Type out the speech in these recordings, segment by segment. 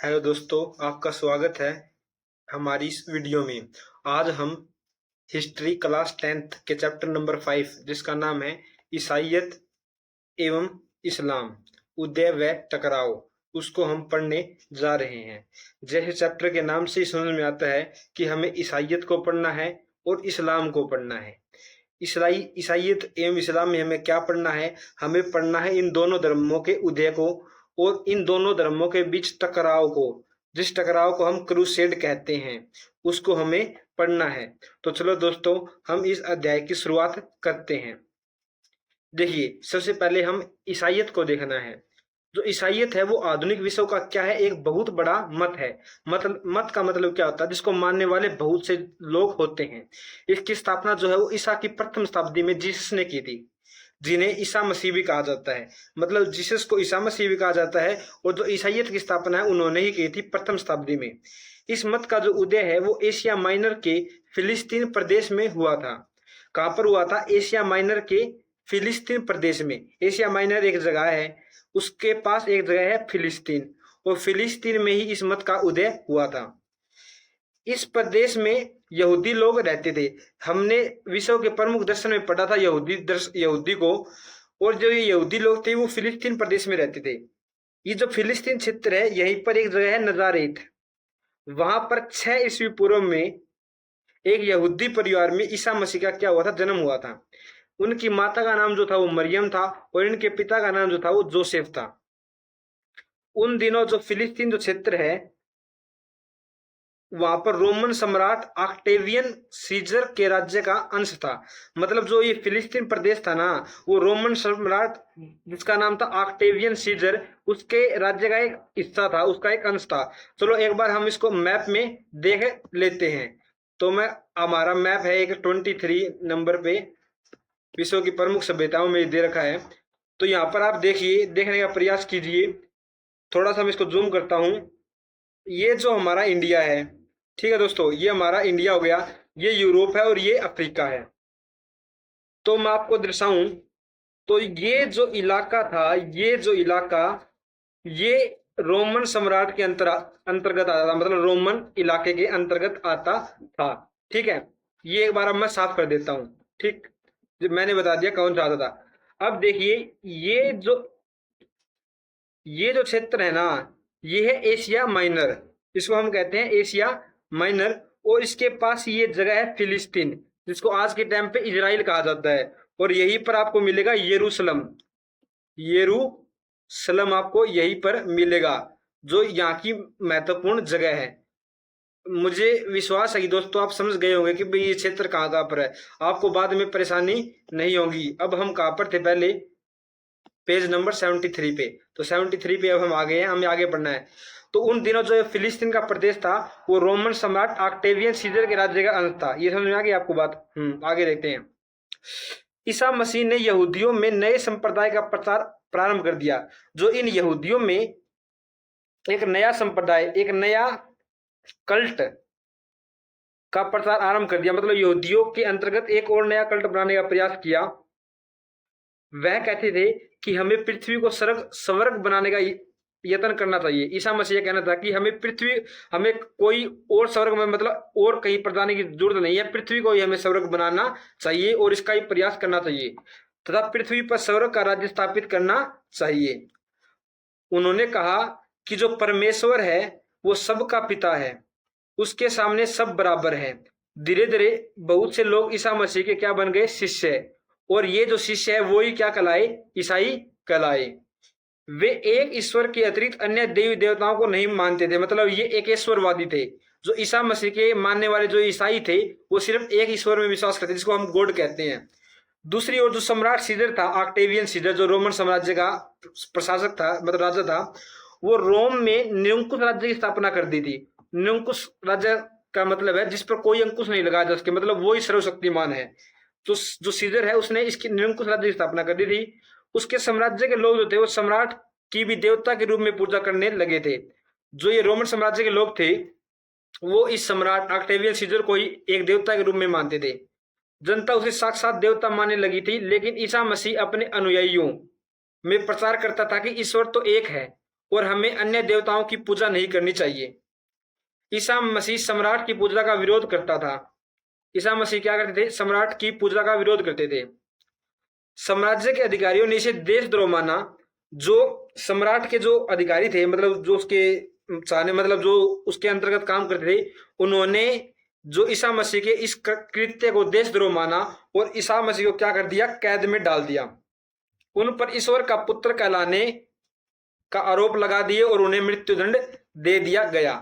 Hello दोस्तों, आपका स्वागत है हमारी इस वीडियो में। आज हम हिस्ट्री क्लास 10th के चैप्टर नंबर 5 जिसका नाम है ईसाइयत एवं इस्लाम, उदय व टकराव, उसको हम पढ़ने जा रहे हैं। जैसे चैप्टर के नाम से ही समझ में आता है कि हमें ईसाइयत को पढ़ना है और इस्लाम को पढ़ना है। ईसाइयत एवं इस्लाम में हमें क्या पढ़ना है? हमें पढ़ना है इन दोनों धर्मों के उदय को और इन दोनों धर्मों के बीच टकराव को, जिस टकराव को हम क्रूसेड कहते हैं, उसको हमें पढ़ना है। तो चलो दोस्तों, हम इस अध्याय की शुरुआत करते हैं। देखिए, सबसे पहले हम ईसाइयत को देखना है। जो ईसाइयत है वो आधुनिक विश्व का क्या है? एक बहुत बड़ा मत है। मत का मतलब क्या होता है? जिसको मानने वाले बहुत से लोग होते हैं। इसकी स्थापना जो है वो ईसा की प्रथम शताब्दी में जीसस ने की थी, जिन्हें ईसा मसीह भी कहा जाता है। मतलब जीसस को ईसा मसीह भी कहा जाता है। और जो ईसाइयत की स्थापना है उन्होंने ही की थी प्रथम शताब्दी में। इस मत का जो उदय है वो एशिया माइनर के फिलिस्तीन प्रदेश में हुआ था। कहां पर हुआ था? एशिया माइनर के फिलिस्तीन प्रदेश में। एशिया माइनर एक जगह है, उसके पास एक जगह है फिलिस्तीन, और फिलिस्तीन में ही इस मत का उदय हुआ था। इस प्रदेश में यहूदी लोग रहते थे। हमने विश्व के प्रमुख दर्शन में पढ़ा था यहूदी को, और जो ये यहूदी लोग थे वो फिलिस्तीन प्रदेश में रहते थे। ये जो फिलिस्तीन क्षेत्र है, यहीं पर एक जगह है नजारेत। वहां पर 6 ईस्वी पूर्व में एक यहूदी परिवार में ईसा मसीह का क्या हुआ था? जन्म हुआ था। उनकी माता का नाम जो था वो मरियम था, और इनके पिता का नाम जो था वो जोसेफ था। उन दिनों जो फिलिस्तीन जो क्षेत्र है, वहां पर रोमन सम्राट ऑक्टेवियन सीजर के राज्य का अंश था। मतलब जो ये फिलिस्तीन प्रदेश था ना, वो रोमन सम्राट जिसका नाम था ऑक्टेवियन सीजर, उसके राज्य का एक हिस्सा था, उसका एक अंश था। चलो एक बार हम इसको मैप में देख लेते हैं। तो मैं हमारा मैप है एक 23 नंबर पे, विश्व की प्रमुख सभ्यताओं में दे रखा है। तो यहाँ पर आप देखिए, देखने का प्रयास कीजिए। थोड़ा सा मैं इसको जूम करता हूँ। ये जो हमारा इंडिया है, ठीक है दोस्तों, ये हमारा इंडिया हो गया, ये यूरोप है और ये अफ्रीका है। तो मैं आपको दर्शाऊं, तो ये जो इलाका था, ये रोमन सम्राट के अंतर्गत आता था। मतलब रोमन इलाके के अंतर्गत आता था। ठीक है, ये एक बार अब मैं साफ कर देता हूं। ठीक, मैंने बता दिया कौन सा आता था। अब देखिए, ये जो क्षेत्र है ना, ये है एशिया माइनर। इसको हम कहते हैं एशिया माइनर। और इसके पास ये जगह है फिलिस्तीन, जिसको आज के टाइम पे इजराइल कहा जाता है। और यहीं पर आपको मिलेगा यरूशलेम। यरूशलेम आपको यहीं पर मिलेगा, जो यहाँ की महत्वपूर्ण जगह है। मुझे विश्वास है कि दोस्तों आप समझ गए होंगे कि भाई ये क्षेत्र कहाँ कहाँ पर है। आपको बाद में परेशानी नहीं होगी। अब हम कहाँ पर थे? पहले पेज नंबर 73 पे। तो 73 पे अब हम आ गए हैं, हमें आगे बढ़ना है। तो उन दिनों जो फिलिस्तीन का प्रदेश था वो रोमन सम्राट ऑक्टेवियन सीजर के राज्य का अंश था। ये समझ में आ गई आपको बात? आगे देखते हैं। ईसा मसीह ने यहूदियों में नए संप्रदाय का प्रचार प्रारंभ कर दिया। जो इन यहूदियों में एक नया संप्रदाय, एक नया कल्ट का प्रचार आरंभ कर दिया। मतलब यहूदियों के अंतर्गत एक और नया कल्ट बनाने का प्रयास किया। वह कहते थे कि हमें पृथ्वी को स्वर्ग बनाने का यत्न करना चाहिए। ईसा मसीह कहना था कि हमें कोई और स्वर्ग में, मतलब और कहीं पर जाने की जरूरत नहीं है, पृथ्वी को ही हमें स्वर्ग बनाना चाहिए और इसका ही प्रयास करना चाहिए तथा पृथ्वी पर स्वर्ग का राज्य स्थापित करना चाहिए। उन्होंने कहा कि जो परमेश्वर है वो सबका पिता है, उसके सामने सब बराबर है। धीरे धीरे बहुत से लोग ईसा मसीह के क्या बन गए? शिष्य। और ये जो शिष्य है वो ही क्या कहलाए? ईसाई कहलाए। वे एक ईश्वर के अतिरिक्त अन्य देवी देवताओं को नहीं मानते थे। मतलब ये एक ईश्वरवादी थे। जो ईसा मसीह के मानने वाले जो ईसाई थे वो सिर्फ एक ईश्वर में विश्वास करते, जिसको हम गॉड कहते हैं। दूसरी ओर जो सम्राट सीजर था, ऑक्टेवियन सीजर, जो रोमन साम्राज्य का प्रशासक था, मतलब राजा था, वो रोम में निरंकुश राज्य की स्थापना कर दी थी। निरंकुश राज्य का मतलब है जिस पर कोई अंकुश नहीं लगाया जा सके, मतलब वो ही सर्वशक्तिमान है। जो सीजर है उसने इसकी निरंकुश राज्य की स्थापना कर दी थी। उसके साम्राज्य के लोग जो थे वो सम्राट की भी देवता के रूप में पूजा करने लगे थे। जो ये रोमन साम्राज्य के लोग थे वो इस सम्राट ऑक्टेवियन सीजर को ही एक देवता के रूप में मानते थे। जनता उसे साक्षात देवता मानने लगी थी। लेकिन ईसा मसीह अपने अनुयायियों में प्रचार करता था कि ईश्वर तो एक है और हमें अन्य देवताओं की पूजा नहीं करनी चाहिए। ईसा मसीह सम्राट की पूजा का विरोध करता था। ईसा मसीह क्या करते थे? सम्राट की पूजा का विरोध करते थे। साम्राज्य के अधिकारियों ने इसे देशद्रोह माना। जो सम्राट के जो अधिकारी थे, मतलब जो उसके चाहने, मतलब जो उसके अंतर्गत काम करते थे, उन्होंने जो ईसा मसीह के इस कृत्य को देशद्रोह माना और ईसा मसीह को क्या कर दिया? कैद में डाल दिया। उन पर ईश्वर का पुत्र कहलाने का आरोप लगा दिए और उन्हें मृत्युदंड दे दिया गया।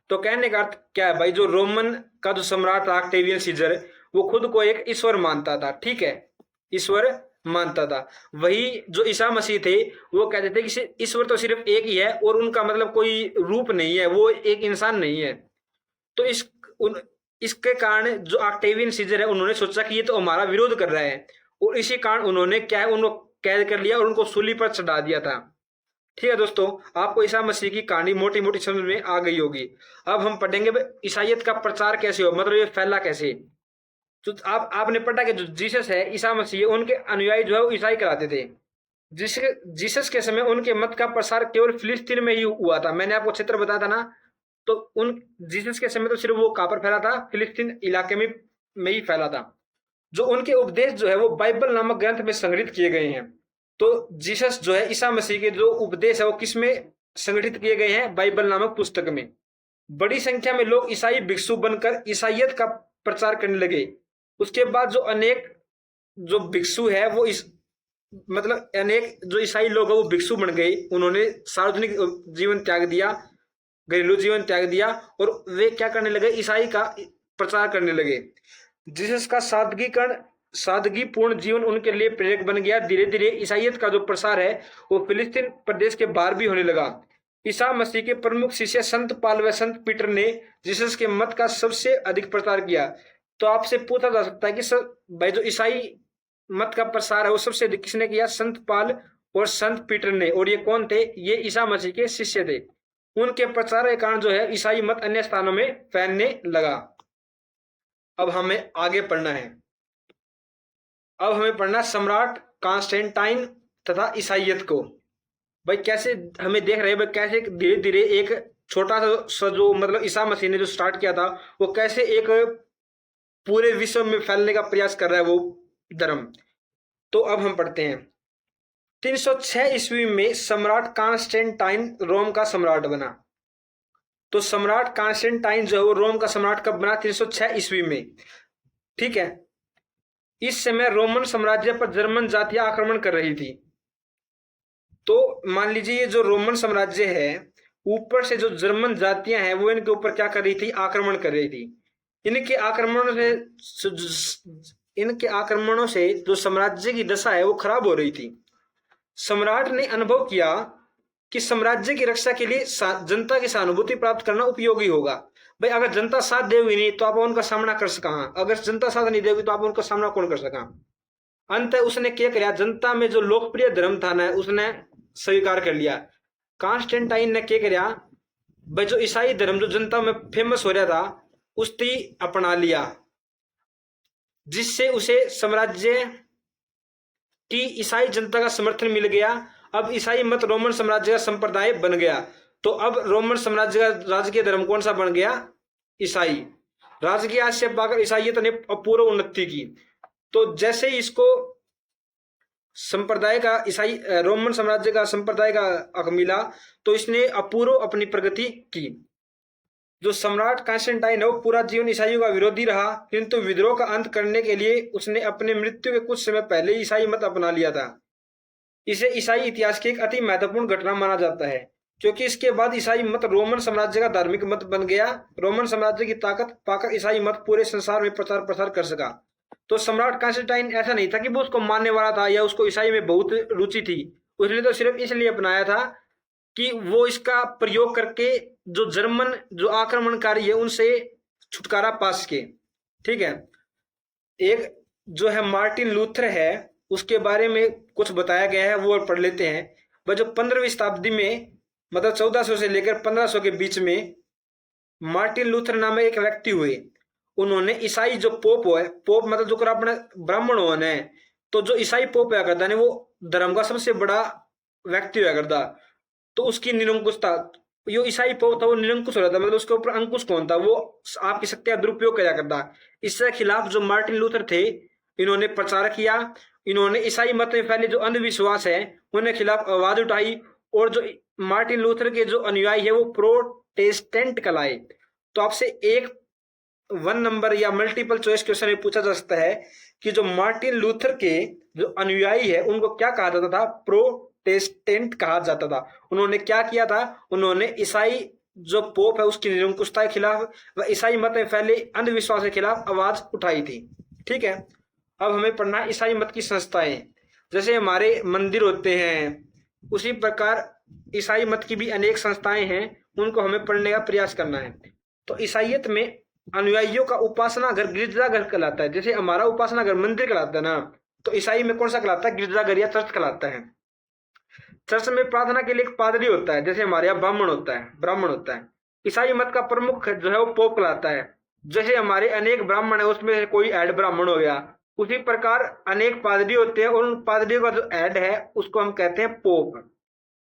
तो कहने का अर्थ क्या है भाई? जो रोमन का जो सम्राट था ऑक्टेवियन सीजर, वो खुद को एक ईश्वर मानता था। ठीक है, ईश्वर मानता था। वही जो ईसा मसीह थे, वो कहते थे कि ईश्वर तो सिर्फ एक ही है और उनका मतलब कोई रूप नहीं है, वो एक इंसान नहीं है। तो इसके कारण जो ऑक्टेवियन सीजर है, उन्होंने सोचा कि ये तो हमारा विरोध कर रहा है, और इसी कारण उन्होंने क्या है, उनको कैद कर लिया और उनको सूली पर चढ़ा दिया था। ठीक है दोस्तों, आपको ईसा मसीह की कहानी मोटी मोटी समझ में आ गई होगी। अब हम पढ़ेंगे ईसाइयत का प्रचार कैसे हो, मतलब ये फैला कैसे। तो आपने पढ़ा कि जो जीसस है, ईसा मसीह, उनके अनुयायी जो है वो ईसाई कराते थे। जीसस के समय उनके मत का प्रसार केवल फिलिस्तीन में ही हुआ था। मैंने आपको क्षेत्र बताया था ना, तो उन जीसस के समय तो सिर्फ वो कहां पर फैला था? फिलिस्तीन इलाके में ही फैला था। जो उनके उपदेश जो है वो बाइबल नामक ग्रंथ में संग्रहित किए गए हैं। तो जीसस जो है, ईसा मसीह के जो उपदेश है वो किस में संगठित किए गए हैं? बाइबल नामक पुस्तक में। बड़ी संख्या में लोग ईसाई भिक्षु बनकर ईसाइयत का प्रचार करने लगे। उसके बाद जो अनेक जो भिक्षु है वो मतलब अनेक जो ईसाई लोग है वो भिक्षु बन गए। उन्होंने सार्वजनिक जीवन त्याग दिया, घरेलू जीवन त्याग दिया, और वे क्या करने लगे? ईसाई का प्रचार करने लगे। जीसस का सादगीपूर्ण जीवन उनके लिए प्रेरक बन गया। धीरे धीरे ईसाइयत का जो प्रसार है वो फिलिस्तीन प्रदेश के बाहर भी होने लगा। ईसा मसीह के प्रमुख शिष्य संत पाल व संत पीटर ने जीसस के मत का सबसे अधिक प्रचार किया। तो आपसे पूछा जा सकता है कि भाई जो ईसाई मत का प्रसार है वो सबसे अधिक किसने किया? संत पाल और संत पीटर ने। और ये कौन थे? ये ईसा मसीह के शिष्य थे। उनके प्रचार के कारण जो है ईसाई मत अन्य स्थानों में फैलने लगा। अब हमें आगे पढ़ना है। अब हमें पढ़ना सम्राट कॉन्स्टेंटाइन तथा ईसाइयत को। भाई कैसे हमें देख रहे हैं भाई, कैसे धीरे धीरे एक छोटा सा जो मतलब ईसा मसीह ने जो स्टार्ट किया था, वो कैसे एक पूरे विश्व में फैलने का प्रयास कर रहा है वो धर्म। तो अब हम पढ़ते हैं। 306 ईस्वी में सम्राट कॉन्स्टेंटाइन रोम का सम्राट बना। तो सम्राट कॉन्स्टेंटाइन जो है वो रोम का सम्राट कब बना? 306 ईस्वी में। ठीक है, इस समय रोमन साम्राज्य पर जर्मन जातियां आक्रमण कर रही थी। तो मान लीजिए ये जो रोमन साम्राज्य है, ऊपर से जो जर्मन जातियां हैं वो इनके ऊपर क्या कर रही थी? आक्रमण कर रही थी। इनके आक्रमणों से जो साम्राज्य की दशा है वो खराब हो रही थी। सम्राट ने अनुभव किया कि साम्राज्य की रक्षा के लिए जनता की सहानुभूति प्राप्त करना उपयोगी होगा। भाई अगर जनता साथ देगी नहीं तो आप उनका सामना कर सका, अगर जनता साथ नहीं देगी तो आप उनका सामना कौन कर सका? अंत उसने क्या किया? जनता में जो लोकप्रिय धर्म था ना, उसने स्वीकार कर लिया। कॉन्स्टेंटाइन ने क्या किया? भाई जो ईसाई धर्म जो जनता में फेमस हो रहा था उसकी अपना लिया, जिससे उसे साम्राज्य की ईसाई जनता का समर्थन मिल गया। अब ईसाई मत रोमन साम्राज्य का संप्रदाय बन गया। तो अब रोमन साम्राज्य का राजकीय धर्म कौन सा बन गया? ईसाई। राजकीय आश्रय पाकर ईसाइयत ने अपूर्व उन्नति की। तो जैसे ही इसको संप्रदाय का ईसाई रोमन साम्राज्य का संप्रदाय का हक मिला तो इसने अपूर्व अपनी प्रगति की। जो सम्राट कॉन्स्टेंटाइन है वो पूरा जीवन ईसाइयों का विरोधी रहा, किंतु विद्रोह का अंत करने के लिए उसने अपने मृत्यु के कुछ समय पहले ईसाई मत अपना लिया था। इसे ईसाई इतिहास की एक अति महत्वपूर्ण घटना माना जाता है, क्योंकि इसके बाद ईसाई मत रोमन साम्राज्य का धार्मिक मत बन गया। रोमन साम्राज्य की ताकत पाकर ईसाई मत पूरे संसार में प्रचार प्रसार कर सका। तो सम्राट कॉन्स्टेंटाइन ऐसा नहीं था कि वो उसको मानने वाला था या उसको ईसाई में बहुत रुचि थी। उसने तो सिर्फ इसलिए अपनाया था कि वो इसका प्रयोग करके जो जर्मन जो आक्रमणकारी है उनसे छुटकारा पा सके। ठीक है, एक जो है मार्टिन लूथर है, उसके बारे में कुछ बताया गया है, वो पढ़ लेते हैं। वह जो 15वीं शताब्दी में मतलब 1400 से लेकर 1500 के बीच में मार्टिन लूथर नाम एक व्यक्ति हुए। उन्होंने ईसाई जो पोप है, पोप मतलब जो अपने ब्राह्मण होने है, तो जो ईसाई पोप हुआ करता है वो धर्म का सबसे बड़ा व्यक्ति हुआ करता। तो उसकी निरंकुशता, जो ईसाई पोप था वो निरंकुश हो रहा था, मतलब उसके ऊपर अंकुश कौन था, वो आपकी शक्ति का दुरुपयोग किया करता। इसके खिलाफ जो मार्टिन लूथर थे, इन्होंने प्रचार किया, इन्होंने ईसाई मत में फैले जो अंधविश्वास है उनके खिलाफ आवाज उठाई, और जो मार्टिन लूथर के जो अनुयायी है वो प्रोटेस्टेंट कहलाए। तो आपसे एक 1 नंबर या मल्टीपल चॉइस क्वेश्चन में पूछा जा सकता है कि जो मार्टिन लूथर के जो अनुयायी है उनको क्या कहा जाता था, प्रोटेस्टेंट कहा जाता था। उन्होंने क्या किया था, उन्होंने ईसाई जो पोप है उसकी निरंकुशता के खिलाफ व ईसाई मत में फैले अंधविश्वास के खिलाफ आवाज उठाई थी। ठीक है, अब हमें पढ़ना है ईसाई मत की संस्थाएं। जैसे हमारे मंदिर होते हैं, उसी प्रकार ईसाई मत की भी अनेक संस्थाएं हैं, उनको हमें पढ़ने का प्रयास करना है। तो ईसाइयत में अनुयायियों का उपासना घर गिरजाघर कहलाता है। जैसे हमारा उपासना घर मंदिर कहलाता है ना, तो ईसाई में कौन सा कहलाता है, गिरजाघर या चर्च कहलाता है। चर्च में प्रार्थना के लिए एक पादरी होता है, जैसे हमारे यहाँ ब्राह्मण होता है। ईसाई मत का प्रमुख जो है वो पोप कहलाता है। जैसे हमारे अनेक ब्राह्मण है, उसमें से कोई ऐड ब्राह्मण हो गया, उसी प्रकार अनेक पादरी होते हैं, और उन पादरियों का जो ऐड है उसको हम कहते हैं पोप,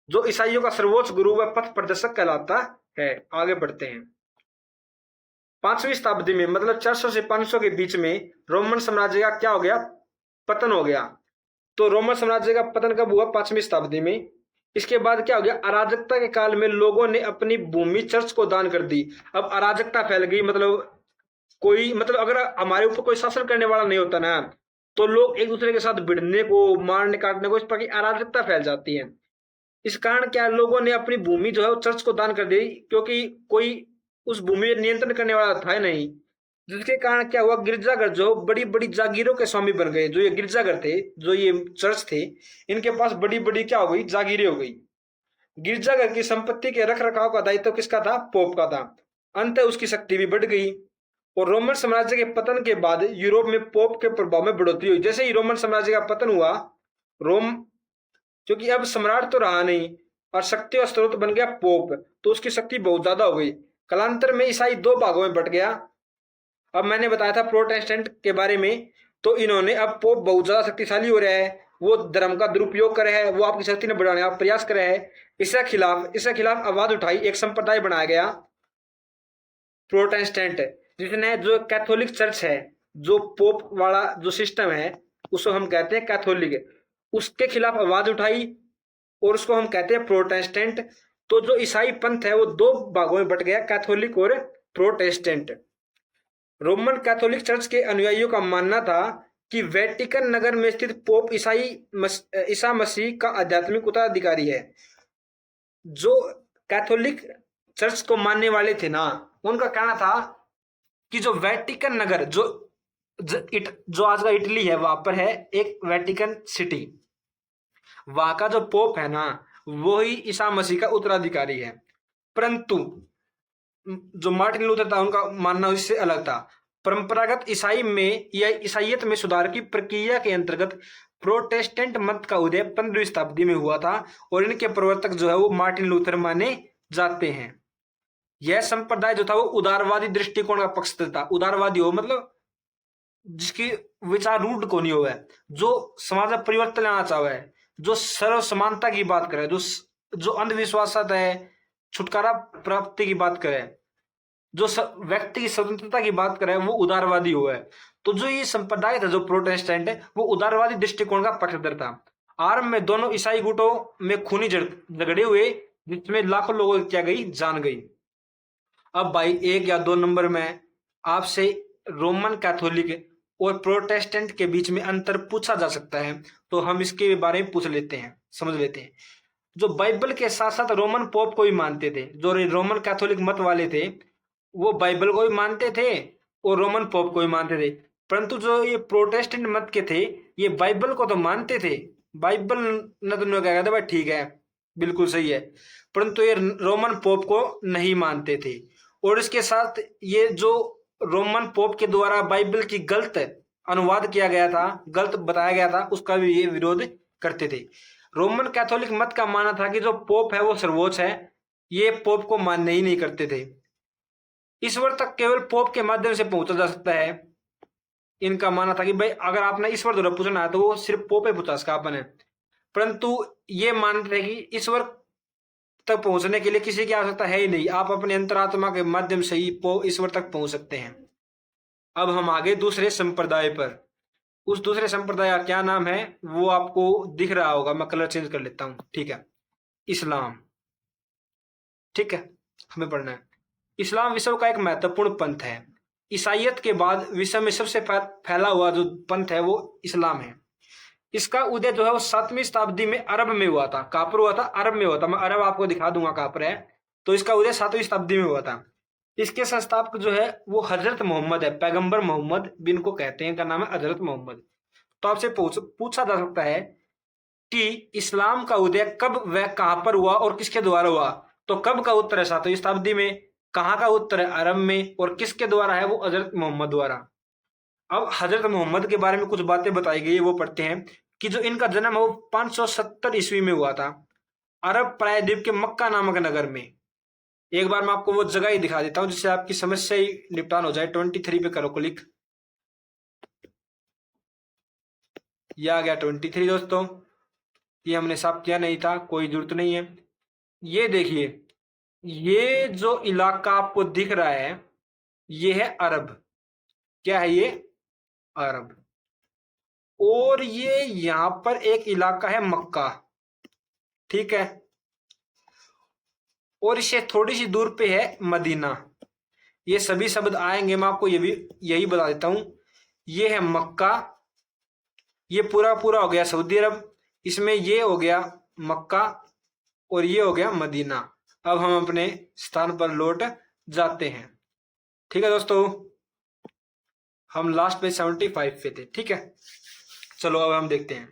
जो ईसाइयों का सर्वोच्च गुरु व पथ प्रदर्शक कहलाता है। आगे बढ़ते हैं। 5वीं शताब्दी में, मतलब 400 से 500 के बीच में रोमन साम्राज्य का क्या हो गया, पतन हो गया। तो रोमन साम्राज्य का पतन कब हुआ, 5वीं शताब्दी में। इसके बाद क्या हो गया, अराजकता के काल में लोगों ने अपनी भूमि चर्च को दान कर दी। अब अराजकता फैल गई, मतलब अगर हमारे ऊपर कोई शासन करने वाला नहीं होता ना, तो लोग एक दूसरे के साथ भिड़ने को, मारने काटने को, इस प्रकार की अराजकता फैल जाती है। इस कारण क्या, लोगों ने अपनी भूमि जो है वो चर्च को दान कर दी, क्योंकि कोई उस भूमि पर नियंत्रण करने वाला था नहीं। जिसके कारण क्या हुआ, गिरजाघर जो बड़ी बड़ी जागीरों के स्वामी बन गए। जो ये गिरजाघर थे, जो ये चर्च थे, इनके पास बड़ी बड़ी क्या हो गई, जागीरें हो गई। गिरजाघर की संपत्ति के रख रखाव का दायित्व किसका था, पोप का था। अंत उसकी शक्ति भी बढ़ गई, और रोमन साम्राज्य के पतन के बाद यूरोप में पोप के प्रभाव में बढ़ोतरी हुई। जैसे ही रोमन साम्राज्य का पतन हुआ, रोम, क्योंकि अब सम्राट तो रहा नहीं और शक्ति का स्रोत बन गया पोप, तो उसकी शक्ति बहुत ज्यादा हो गई। कालांतर में ईसाई 2 भागों में बट गया। अब मैंने बताया था प्रोटेस्टेंट के बारे में, तो इन्होंने, अब पोप बहुत ज्यादा शक्तिशाली हो रहा है, वो धर्म का दुरुपयोग कर रहा है, वो आपकी शक्ति ने बढ़ाने का प्रयास कर रहा है। इसके खिलाफ आवाज उठाई, एक संप्रदाय बनाया गया प्रोटेस्टेंट, जिसने जो कैथोलिक चर्च है, जो पोप वाला जो सिस्टम है उसको हम कहते हैं कैथोलिक, उसके खिलाफ आवाज उठाई, और उसको हम कहते हैं प्रोटेस्टेंट। तो जो ईसाई पंथ है वो 2 भागों में बट गया, कैथोलिक और प्रोटेस्टेंट। रोमन कैथोलिक चर्च के अनुयायियों का मानना था कि वेटिकन नगर में स्थित पोप ईसा मसीह का आध्यात्मिक उत्तराधिकारी है। जो कैथोलिक चर्च को मानने वाले थे ना, उनका कहना था कि जो वेटिकन नगर, जो आज का इटली है, वहां पर है एक वेटिकन सिटी, वहां का जो पोप है ना, वो ही ईसा मसीह का उत्तराधिकारी है। परंतु जो मार्टिन लूथर था, उनका मानना इससे अलग था। परंपरागत ईसाई में या ईसाइयत में सुधार की प्रक्रिया के अंतर्गत प्रोटेस्टेंट मत का उदय 15वीं शताब्दी में हुआ था, और इनके प्रवर्तक जो है वो मार्टिन लूथर माने जाते हैं। यह संप्रदाय जो था वो उदारवादी दृष्टिकोण का पक्ष था। उदारवादी हो मतलब जिसकी विचार रूढ़ को नहीं हुआ है, जो समाज में परिवर्तन लाना चाहे है, जो सर्व समानता की बात करे, जो अंधविश्वास है छुटकारा प्राप्ति की बात करे, जो व्यक्ति की स्वतंत्रता की बात करे, वो उदारवादी हुआ है। तो जो ये संप्रदाय था, जो प्रोटेस्टेंट है, वो उदारवादी दृष्टिकोण का पक्षधर था। आरंभ में दोनों ईसाई गुटों में खूनी झगड़े हुए, जिसमें लाखों लोगों की क्या गई, जान गई। अब भाई 1 या 2 नंबर में आपसे रोमन कैथोलिक और प्रोटेस्टेंट के बीच में अंतर पूछा जा सकता है, तो हम इसके बारे में पूछ लेते हैं, समझ लेते हैं। जो बाइबल के साथ साथ रोमन पोप को भी मानते थे, जो रोमन कैथोलिक मत वाले थे, वो बाइबल को भी मानते थे और रोमन पोप को भी मानते थे। परंतु जो ये प्रोटेस्टेंट मत के थे, ये बाइबल को तो मानते थे, बाइबल न तो क्या कहते भाई ठीक है, बिल्कुल सही है, परंतु ये रोमन पोप को नहीं मानते थे। और इसके साथ ये जो रोमन पोप के द्वारा बाइबल की गलत अनुवाद किया गया था, गलत बताया गया था, उसका भी ये विरोध करते थे। रोमन कैथोलिक मत का मानना था कि जो पोप है वो सर्वोच्च है, ये पोप को मानने ही नहीं करते थे। ईश्वर तक केवल पोप के माध्यम से पहुंचा जा सकता है। इनका मानना था कि भाई अगर आपने ईश्वर द्वारा पूछना है तो वो सिर्फ पोप ही पूछा सकता है। परंतु ये मानते थे कि ईश्वर तक पहुंचने के लिए किसी की आवश्यकता है ही नहीं, आप अपने अंतरात्मा के माध्यम से ही ईश्वर तक पहुंच सकते हैं। अब हम आगे दूसरे संप्रदाय पर। उस दूसरे संप्रदाय का क्या नाम है वो आपको दिख रहा होगा, मैं कलर चेंज कर लेता हूं, ठीक है। इस्लाम, ठीक है, हमें पढ़ना है। इस्लाम विश्व का एक महत्वपूर्ण पंथ है। ईसाइयत के बाद विश्व में सबसे फैला हुआ जो पंथ है वो इस्लाम है। इसका उदय जो है वो 7वीं शताब्दी में अरब में हुआ था। कहां पर हुआ था? अरब में हुआ था। मैं अरब आपको दिखा दूंगा कहां पर है। तो इसका उदय 7वीं शताब्दी में हुआ था। इसके संस्थापक जो है वो हजरत मोहम्मद है, पैगंबर मोहम्मद बिन को कहते हैं, इनका नाम है हजरत मोहम्मद। तो आपसे पूछा जा सकता है कि इस्लाम का उदय कब व कहां पर हुआ और किसके द्वारा हुआ? तो कब का उत्तर है 7वीं शताब्दी में, कहां का उत्तर है अरब में, और किसके द्वारा है? वो हजरत मोहम्मद द्वारा। अब हजरत मोहम्मद के बारे में कुछ बातें बताई गई है, वो पढ़ते हैं कि जो इनका जन्म है वो 570 ईस्वी में हुआ था, अरब प्रायद्वीप के मक्का नामक नगर में। एक बार मैं आपको वो जगह ही दिखा देता हूं जिससे आपकी समस्या ही निपटान हो जाए। 23 पे करो क्लिक, ये आ गया 23 दोस्तों। ये हमने साफ किया नहीं था, कोई जरूरत नहीं है। ये देखिए, ये जो इलाका आपको दिख रहा है ये है अरब। क्या है ये? अरब। और ये यहां पर एक इलाका है मक्का, ठीक है। और इससे थोड़ी सी दूर पे है मदीना। ये सभी शब्द आएंगे, मैं आपको ये भी यही बता देता हूं। ये है मक्का, ये पूरा पूरा हो गया सऊदी अरब, इसमें ये हो गया मक्का और ये हो गया मदीना। अब हम अपने स्थान पर लौट जाते हैं, ठीक है दोस्तों। हम लास्ट पे 75 पे थे, ठीक है। चलो अब हम देखते हैं।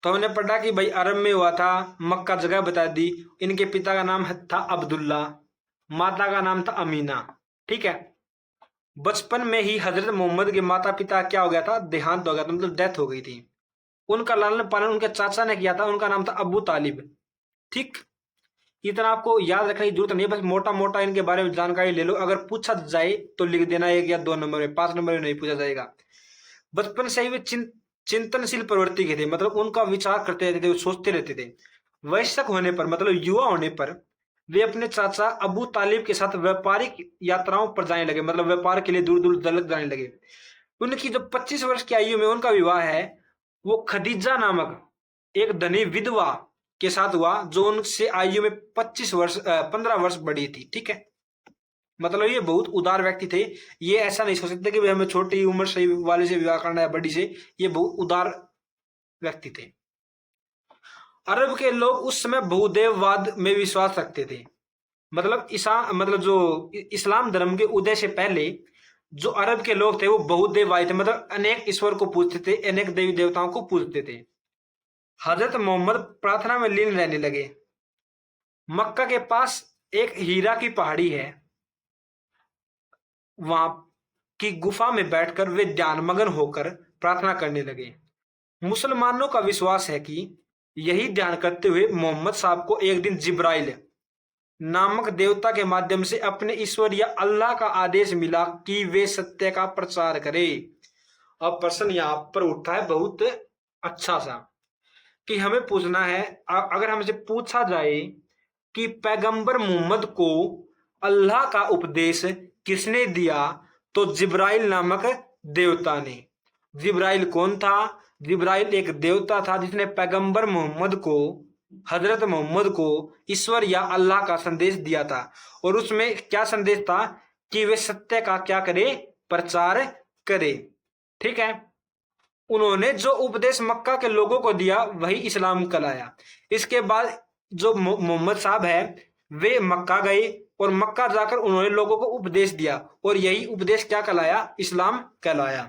तो हमने पढ़ा कि भाई अरब में हुआ था, मक्का जगह बता दी। इनके पिता का नाम था अब्दुल्ला, माता का नाम था अमीना, ठीक है। बचपन में ही हजरत मोहम्मद के माता पिता क्या हो गया था? देहांत हो गया था, मतलब डेथ हो गई थी। उनका लालन पालन उनके चाचा ने किया था, उनका नाम था अबू तालिब, ठीक। इतना आपको याद रखने की जरूरत नहीं है, बस मोटा मोटा इनके बारे में जानकारी ले लो। अगर पूछा जाए तो लिख देना 1 या 2 नंबर में, 5 नंबर में नहीं पूछा जाएगा। बचपन से ही वे चिंतनशील प्रवृत्ति के थे, मतलब उनका विचार करते रहते थे, वो सोचते रहते थे। वयस्क होने पर, मतलब युवा होने पर, वे अपने चाचा अबू तालिब के साथ व्यापारिक यात्राओं पर जाने लगे, मतलब व्यापार के लिए दूर दूर जाने लगे। उनकी जो 25 वर्ष की आयु में उनका विवाह है वो खदीजा नामक एक धनी विधवा के साथ हुआ, जो उनसे आयु में 15 वर्ष बड़ी थी, ठीक है। मतलब ये बहुत उदार व्यक्ति थे। ये ऐसा नहीं सोच सकते कि भाई हमें छोटी उम्र से वाले से विवाह करना है, बड़ी से। ये बहुत उदार व्यक्ति थे। अरब के लोग उस समय बहुदेववाद में विश्वास रखते थे। मतलब जो इस्लाम धर्म के उदय से पहले जो अरब के लोग थे वो बहुदेववादी थे, मतलब अनेक ईश्वर को पूजते थे, अनेक देवी देवताओं को पूजते थे। हजरत मोहम्मद प्रार्थना में लीन रहने लगे। मक्का के पास एक हीरा की पहाड़ी है, वहां की गुफा में बैठकर वे ध्यानमग्न होकर प्रार्थना करने लगे। मुसलमानों का विश्वास है कि यही ध्यान करते हुए मोहम्मद साहब को एक दिन जिब्राइल नामक देवता के माध्यम से अपने ईश्वर या अल्लाह का आदेश मिला कि वे सत्य का प्रचार करें। अब प्रश्न यहां पर उठा है बहुत अच्छा सा कि हमें पूछना है, अगर हमसे पूछा जाए कि पैगंबर मोहम्मद को अल्लाह का उपदेश किसने दिया, तो जिब्राइल नामक देवता ने। जिब्राइल कौन था? जिब्राइल एक देवता था जिसने पैगंबर मोहम्मद को, हजरत मोहम्मद को ईश्वर या अल्लाह का संदेश दिया था। और उसमें क्या संदेश था? कि वे सत्य का क्या करे? प्रचार करे, ठीक है। उन्होंने जो उपदेश मक्का के लोगों को दिया वही इस्लाम कहलाया। इसके बाद जो मोहम्मद साहब है वे मक्का गए और मक्का जाकर उन्होंने लोगों को उपदेश दिया और यही उपदेश क्या कहलाया? इस्लाम कहलाया।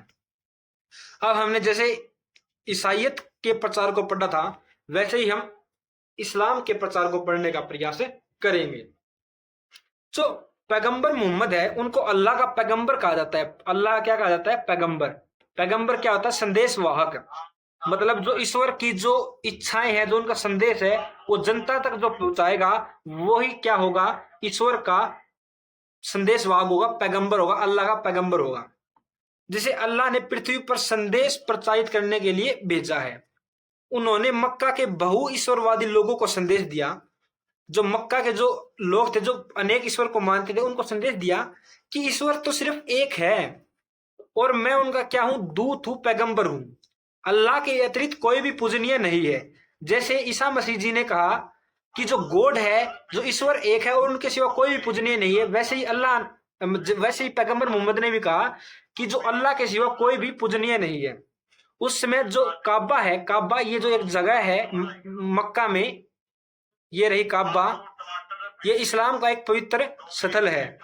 अब हमने जैसे ईसाइयत के प्रचार को पढ़ा था वैसे ही हम इस्लाम के प्रचार को पढ़ने का प्रयास करेंगे। जो पैगंबर मोहम्मद है उनको अल्लाह का पैगंबर कहा जाता है। अल्लाह क्या कहा जाता है? पैगंबर। पैगंबर क्या होता है? संदेशवाहक। मतलब जो ईश्वर की जो इच्छाएं हैं, जो उनका संदेश है वो जनता तक जो पहुंचाएगा वो ही क्या होगा? ईश्वर का संदेशवाहक होगा, पैगंबर होगा, अल्लाह का पैगंबर होगा। जिसे अल्लाह ने पृथ्वी पर संदेश प्रचारित करने के लिए भेजा है। उन्होंने मक्का के बहु ईश्वरवादी लोगों को संदेश दिया जो मक्का के जो लोग थे जो अनेक ईश्वर को मानते थे, उनको संदेश दिया कि ईश्वर तो सिर्फ एक है और मैं उनका क्या हूं, दूत हूं, पैगंबर हूं। अल्लाह के अतिरिक्त कोई भी पूजनीय नहीं है। जैसे ईसा मसीह जी ने कहा कि जो गॉड है, जो ईश्वर एक है और उनके सिवा कोई भी पूजनीय नहीं है, वैसे ही पैगंबर मोहम्मद ने भी कहा कि जो अल्लाह के सिवा कोई भी पूजनीय नहीं है। उस समय जो काबा है, काबा ये जो एक जगह है मक्का में, ये रही काबा, ये इस्लाम का एक पवित्र स्थल है।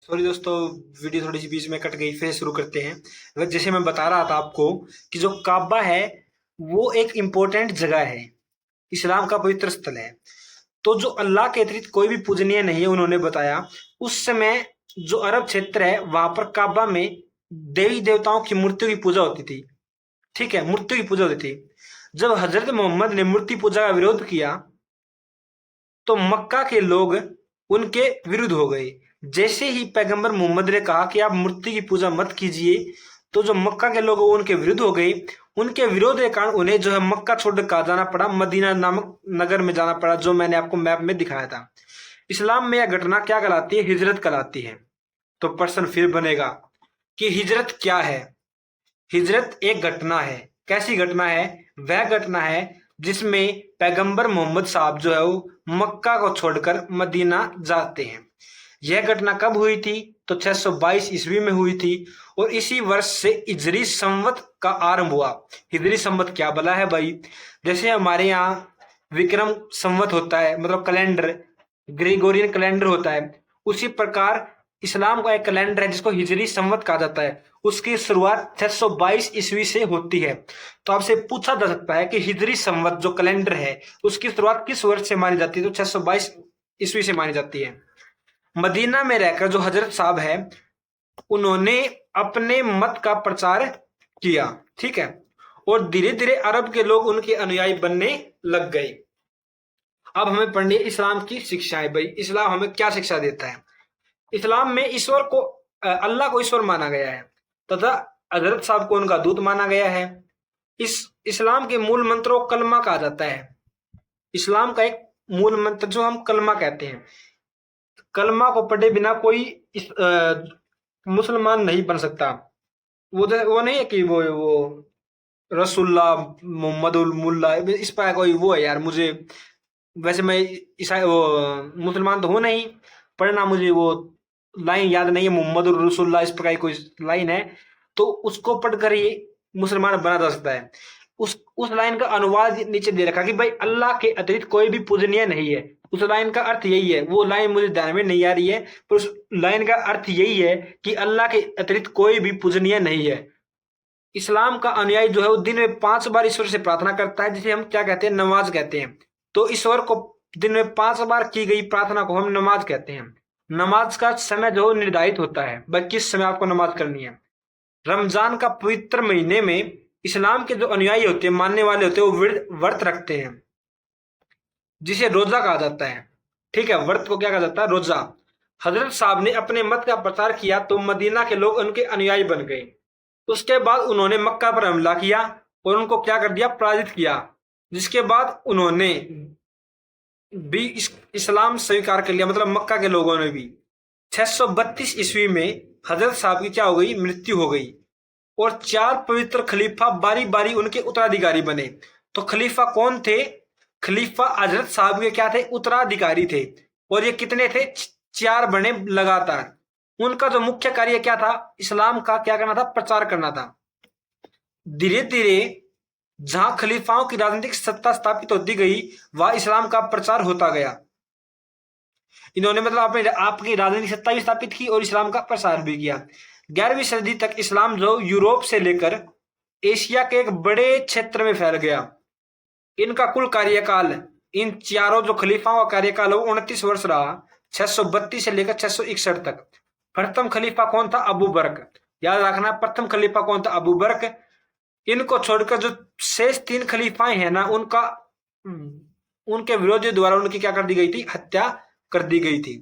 सॉरी दोस्तों, वीडियो थोड़ी सी बीच में कट गई, फिर शुरू करते हैं। जैसे मैं बता रहा था आपको कि जो काबा है वो एक इम्पोर्टेंट जगह है, इस्लाम का पवित्र स्थल है। तो जो अल्लाह के अतिरिक्त कोई भी पूजनीय नहीं है, उन्होंने बताया। उस समय जो अरब क्षेत्र है वहां पर काबा में देवी देवताओं की मूर्तियों की पूजा होती थी। ठीक है, मूर्तियों की पूजा होती थी। जब हजरत मोहम्मद ने मूर्ति पूजा का विरोध किया तो मक्का के लोग उनके विरुद्ध हो गए। जैसे ही पैगंबर मोहम्मद ने कहा कि आप मूर्ति की पूजा मत कीजिए, तो जो मक्का के लोग उनके विरुद्ध हो गए। उनके विरोध के कारण उन्हें जो है मक्का छोड़कर कहा जाना पड़ा, मदीना नामक नगर में जाना पड़ा, जो मैंने आपको मैप में दिखाया था। इस्लाम में यह घटना क्या कहलाती है? हिजरत कहलाती है। तो प्रश्न फिर बनेगा कि हिजरत क्या है? हिजरत एक घटना है। कैसी घटना है? वह घटना है जिसमें पैगंबर मोहम्मद साहब जो है वो मक्का को छोड़कर मदीना जाते हैं। यह घटना कब हुई थी? तो 622 ईस्वी में हुई थी और इसी वर्ष से हिजरी संवत का आरंभ हुआ। हिजरी संवत क्या भला है भाई? जैसे हमारे यहाँ विक्रम संवत होता है, मतलब कैलेंडर, ग्रेगोरियन कैलेंडर होता है, उसी प्रकार इस्लाम का एक कैलेंडर है जिसको हिजरी संवत कहा जाता है। उसकी शुरुआत 622 ईस्वी से होती है। तो आपसे पूछा जा सकता है कि हिजरी संवत जो कैलेंडर है उसकी शुरुआत किस वर्ष से मानी जाती है? तो 622 ईस्वी से मानी जाती है। मदीना में रहकर जो हजरत साहब है उन्होंने अपने मत का प्रचार किया। ठीक है, और धीरे धीरे अरब के लोग उनके अनुयायी बनने लग गए। अब हमें पढ़नी है इस्लाम की शिक्षाएं। भाई इस्लाम हमें क्या शिक्षा देता है? इस्लाम में ईश्वर को, अल्लाह को ईश्वर माना गया है तथा हजरत साहब को उनका दूत माना गया है। इस इस्लाम के मूल मंत्रों को कलमा कहा जाता है। इस्लाम का एक मूल मंत्र जो हम कलमा कहते हैं। कलमा को पढ़े बिना कोई मुसलमान नहीं बन सकता। वो नहीं है कि वो रसुल्ला मोहम्मदुल मुल्ला, इस पर कोई वो है यार। मुझे वैसे मैं ईसाई वो मुसलमान तो हूँ नहीं, पढ़ना मुझे वो लाइन याद नहीं है। मोहम्मदुल रसुल्ला इस प्रकार कोई लाइन है, तो उसको पढ़कर ही मुसलमान बना जा सकता है। उस लाइन का अनुवाद नीचे दे रखा कि भाई अल्लाह के अतिरिक्त कोई भी पूजनीय नहीं है। उस लाइन का अर्थ यही है। वो लाइन मुझे ध्यान में नहीं आ रही है, पर उस लाइन का अर्थ यही है कि अल्लाह के अतिरिक्त कोई भी पूजनीय नहीं है। इस्लाम का अनुयायी जो है वो दिन में 5 बार ईश्वर से प्रार्थना करता है, जिसे हम क्या कहते हैं? नमाज कहते हैं। तो ईश्वर को दिन में 5 बार की गई प्रार्थना को हम नमाज कहते हैं। नमाज का समय जो निर्धारित होता है, भाई किस समय आपको नमाज करनी है। रमजान का पवित्र महीने में इस्लाम के जो अनुयायी होते हैं, मानने वाले होते हैं, वो व्रत रखते हैं, जिसे रोजा कहा जाता है। ठीक है, व्रत को क्या कहा जाता है? रोजा। हजरत साहब ने अपने मत का प्रचार किया तो मदीना के लोग उनके अनुयायी बन गए। उसके बाद उन्होंने मक्का पर हमला किया और उनको क्या कर दिया? पराजित किया। जिसके बाद उन्होंने भी इस्लाम स्वीकार कर लिया, मतलब मक्का के लोगों ने भी। 632 ईस्वी में हजरत साहब की क्या हो गई? मृत्यु हो गई और 4 पवित्र खलीफा बारी बारी उनके उत्तराधिकारी बने। तो खलीफा कौन थे? खलीफा हजरत साहब के क्या थे? उत्तराधिकारी थे। और ये कितने थे? 4 बने लगातार। उनका जो मुख्य कार्य क्या था? इस्लाम का क्या करना था? प्रचार करना था। धीरे धीरे जहां खलीफाओं की राजनीतिक सत्ता स्थापित होती गई वहां इस्लाम का प्रचार होता गया। इन्होंने मतलब आपकी राजनीतिक सत्ता भी स्थापित की और इस्लाम का प्रसार भी किया। 11वीं सदी तक इस्लाम जो यूरोप से लेकर एशिया के एक बड़े क्षेत्र में फैल गया। इनका कुल कार्यकाल, इन चारों जो खलीफाओं का कार्यकाल हो 29 वर्ष रहा, 632 से लेकर 661 तक। प्रथम खलीफा कौन था? अबू बर्क। याद रखना, प्रथम खलीफा कौन था? अबू बर्क। इनको छोड़कर जो शेष 3 खलीफाएं हैं ना, उनके विरोधियों द्वारा उनकी क्या कर दी गई थी? हत्या कर दी गई थी।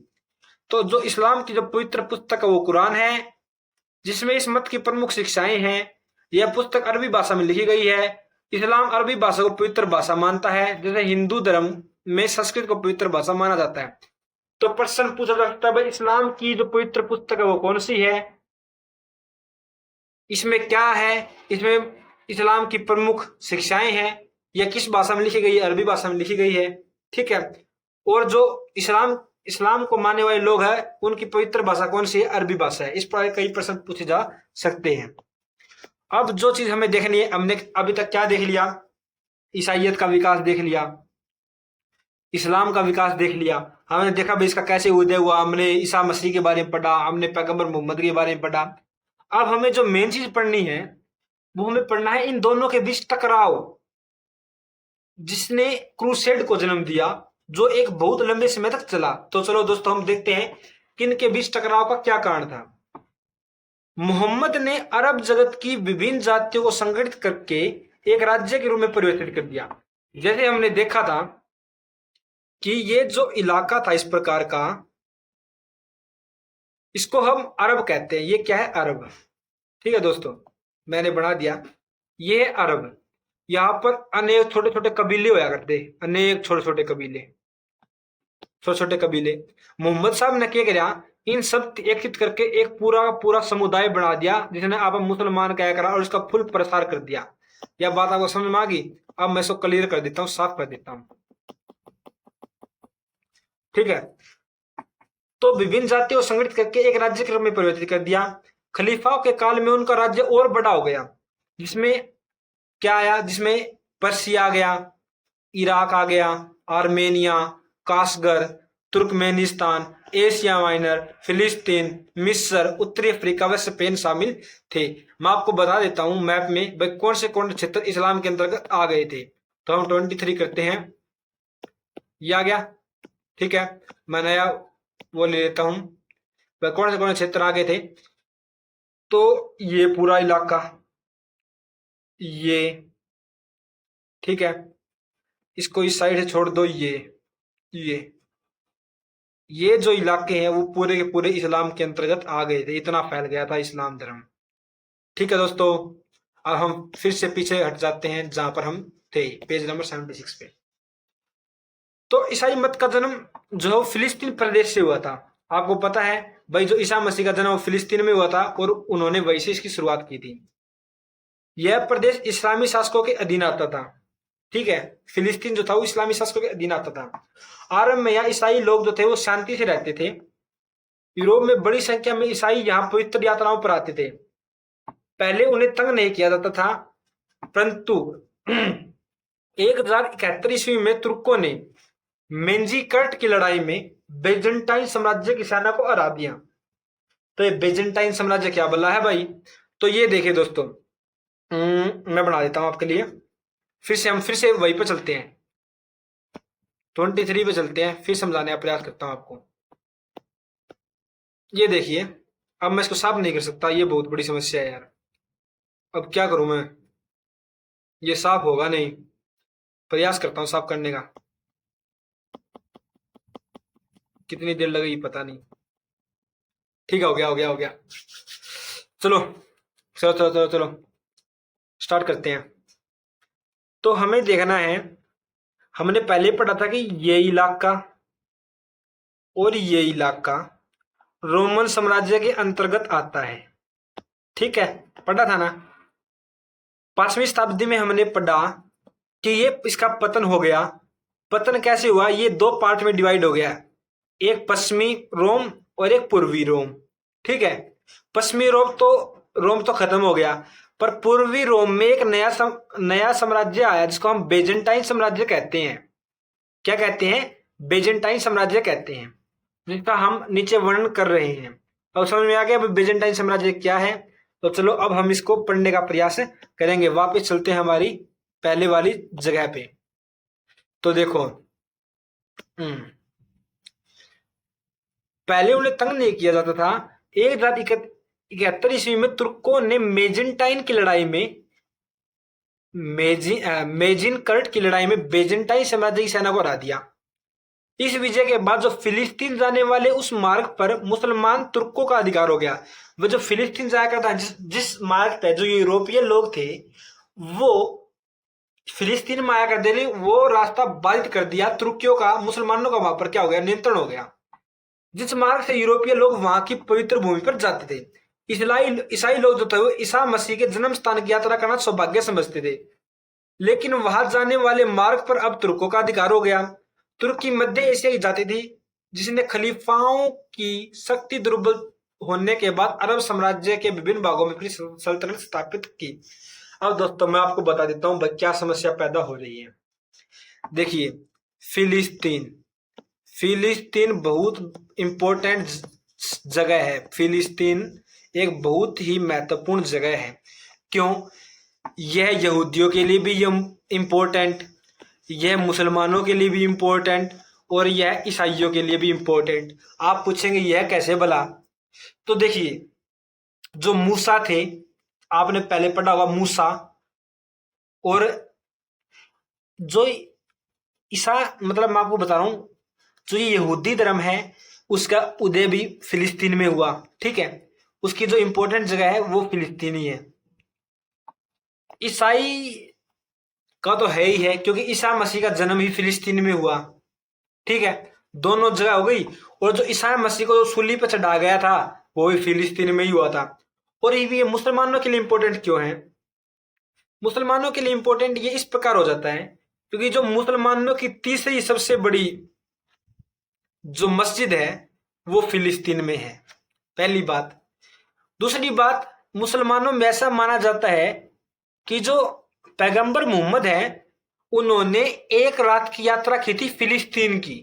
तो जो इस्लाम की जो पवित्र पुस्तक है वो कुरान है, जिसमें इस मत की प्रमुख शिक्षाएं हैं। यह पुस्तक अरबी भाषा में लिखी गई है। इस्लाम अरबी भाषा को पवित्र भाषा मानता है। जैसे हिंदू धर्म में संस्कृत को पवित्र भाषा माना जाता है। तो प्रश्न पूछा जा सकता है भाई इस्लाम की जो पवित्र पुस्तक है वो कौन सी है, इसमें क्या है, इसमें इस्लाम की प्रमुख शिक्षाएं हैं, या किस भाषा में लिखी गई है, अरबी भाषा में लिखी गई है। ठीक है, और जो इस्लाम को मानने वाले लोग हैं उनकी पवित्र भाषा कौन सी है, अरबी भाषा है। इस पर कई प्रश्न पूछे जा सकते हैं। अब जो चीज हमें देखनी है, हमने अभी तक क्या देख लिया, ईसाइयत का विकास देख लिया, इस्लाम का विकास देख लिया, हमने देखा भाई इसका कैसे उदय हुआ, हमने ईसा मसीह के बारे में पढ़ा, हमने पैगंबर मोहम्मद के बारे में पढ़ा। अब हमें जो मेन चीज पढ़नी है वो हमें पढ़ना है इन दोनों के बीच टकराव, जिसने क्रूसेड को जन्म दिया, जो एक बहुत लंबे समय तक चला। तो चलो दोस्तों हम देखते हैं कि इनके बीच टकराव का क्या कारण था। मोहम्मद ने अरब जगत की विभिन्न जातियों को संगठित करके एक राज्य के रूप में परिवर्तित कर दिया। जैसे हमने देखा था कि ये जो इलाका था इस प्रकार का, इसको हम अरब कहते हैं। ये क्या है, अरब। ठीक है दोस्तों, मैंने बना दिया, ये है अरब। यहां पर अनेक छोटे छोटे कबीले होया करते, अनेक छोटे छोटे कबीले। मोहम्मद साहब ने क्या किया, इन सब एकत्रित करके एक पूरा पूरा समुदाय बना दिया, जिसने आप मुसलमान कहा करा और इसका फुल प्रसार कर दिया। यह बात आपको समझ में आ गई? अब मैं इसको क्लियर कर देता हूं, साफ कर देता हूं। ठीक है, तो विभिन्न जातियों को संगठित करके एक राज्य के रूप में परिवर्तित कर दिया। खलीफाओं के काल में उनका राज्य और बड़ा हो गया, जिसमें क्या आया, जिसमें पर्सिया आ गया, इराक आ गया, आर्मेनिया, कासगर, तुर्कमेनिस्तान, एशिया माइनर, फिलिस्तीन, मिस्र, उत्तरी अफ्रीका व स्पेन शामिल थे। मैं आपको बता देता हूं मैप में भाई कौन से क्षेत्र इस्लाम के अंतर्गत आ गए थे। तो हम 23 करते हैं, ये आ गया। ठीक है, मैं नया वो ले लेता हूं, भाई कौन से क्षेत्र आ गए थे। तो ये पूरा इलाका, ये ठीक है, इसको इस साइड से छोड़ दो, ये जो इलाके हैं वो पूरे के पूरे इस्लाम के अंतर्गत आ गए थे, इतना फैल गया था इस्लाम धर्म। ठीक है दोस्तों, अब हम फिर से पीछे हट जाते हैं जहां पर हम थे, पेज नंबर 76 पे। तो ईसाई मत का जन्म जो फिलिस्तीन प्रदेश से हुआ था। आपको पता है भाई जो ईसा मसीह का जन्म फिलिस्तीन में हुआ था और उन्होंने वहीं से इसकी शुरुआत की थी। यह प्रदेश इस्लामी शासकों के अधीन आता था। ठीक है, फिलिस्तीन जो था वो इस्लामी शासकों के अधीन आता था। आरंभ में यहाँ ईसाई लोग जो थे वो शांति से रहते थे। यूरोप में बड़ी संख्या में ईसाई यहाँ पवित्र यात्राओं पर आते थे। पहले उन्हें तंग नहीं किया जाता था, परंतु 1071 ईस्वी में तुर्कों ने मेंजीकर्ट की लड़ाई में बेजेंटाइन साम्राज्य की सेना को हरा दिया। तो ये बेजेंटाइन साम्राज्य क्या बला है भाई? तो ये देखिए दोस्तों, मैं बना देता हूं आपके लिए, हम फिर से वहीं पे चलते हैं, 23 पे चलते हैं, फिर समझाने का प्रयास करता हूं आपको। ये देखिए, अब मैं इसको साफ नहीं कर सकता, ये बहुत बड़ी समस्या है यार। अब क्या करूं मैं, ये साफ होगा नहीं, प्रयास करता हूं साफ करने का, कितनी देर लगेगी पता नहीं। ठीक है, हो गया। चलो स्टार्ट करते हैं। तो हमें देखना है, हमने पहले पढ़ा था कि ये इलाका और ये इलाका रोमन साम्राज्य के अंतर्गत आता है। ठीक है, पढ़ा था ना। 5वीं शताब्दी में हमने पढ़ा कि ये इसका पतन हो गया। पतन कैसे हुआ? ये 2 पार्ट में डिवाइड हो गया, एक पश्चिमी रोम और एक पूर्वी रोम। ठीक है, पश्चिमी रोम तो खत्म हो गया, पर पूर्वी रोम में एक नया साम्राज्य आया जिसको हम बेजेंटाइन साम्राज्य कहते हैं। क्या कहते हैं? बेजेंटाइन साम्राज्य कहते हैं, जिसका हम नीचे वर्णन कर रहे हैं। अब समझ में आ गया बेजेंटाइन साम्राज्य क्या है? तो चलो अब हम इसको पढ़ने का प्रयास करेंगे। वापस चलते हैं हमारी पहले वाली जगह पे। तो देखो, पहले उन्हें तंग नहीं किया जाता था। 1071 ईस्वी में तुर्कों ने मेजेंटाइन की लड़ाई में मेजिनकर्ट की लड़ाई में बेजेंटाइन साम्राज्य की सेना को हरा दिया। इस विजय के बाद जो फिलिस्तीन जाने वाले उस मार्ग पर मुसलमान तुर्कों का अधिकार हो गया। वो जो फिलिस्तीन जाया करता, जिस मार्ग पे जो यूरोपीय लोग थे वो फिलिस्तीन में आया करते थे, वो रास्ता बाधित कर दिया तुर्कियों का, मुसलमानों का वहां पर क्या हो गया, नियंत्रण हो गया, जिस मार्ग से यूरोपीय लोग वहां की पवित्र भूमि पर जाते थे। ईसाई लोग जो थे वो ईसा मसीह के जन्म स्थान की यात्रा करना सौभाग्य समझते थे, लेकिन वहां जाने वाले मार्ग पर अब तुर्कों का अधिकार हो गया। तुर्की मध्य एशिया की जाति थी, जिसने खलीफाओं की शक्ति दुर्बल होने के बाद अरब साम्राज्य के विभिन्न भागों में अपनी सल्तनत स्थापित की। अब दोस्तों मैं आपको बता देता हूं क्या समस्या पैदा हो रही है। देखिए, फिलिस्तीन फिलिस्तीन बहुत इंपॉर्टेंट जगह है। फिलिस्तीन एक बहुत ही महत्वपूर्ण जगह है। क्यों? यह यहूदियों के लिए भी इम्पोर्टेंट, यह मुसलमानों के लिए भी इम्पोर्टेंट, और यह ईसाइयों के लिए भी इम्पोर्टेंट। आप पूछेंगे यह कैसे भला? तो देखिए, जो मूसा थे, आपने पहले पढ़ा होगा मूसा, और जो ईसा, मतलब मैं आपको बता रहा हूं, जो ये यहूदी धर्म है उसका उदय भी फिलिस्तीन में हुआ। ठीक है, उसकी जो इंपॉर्टेंट जगह है वो फिलिस्तीन ही है। ईसाई का तो है ही है, क्योंकि ईसा मसीह का जन्म ही फिलिस्तीन में हुआ। ठीक है, दोनों जगह हो गई। और जो ईसा मसीह को जो सूली पर चढ़ाया गया था वो भी फिलिस्तीन में ही हुआ था। और ये मुसलमानों के लिए इंपॉर्टेंट क्यों है? मुसलमानों के लिए इंपॉर्टेंट ये इस प्रकार हो जाता है क्योंकि जो मुसलमानों की तीसरी सबसे बड़ी जो मस्जिद है वो फिलिस्तीन में है, पहली बात। दूसरी बात, मुसलमानों में ऐसा माना जाता है कि जो पैगंबर मोहम्मद है उन्होंने एक रात की यात्रा की थी फिलिस्तीन की,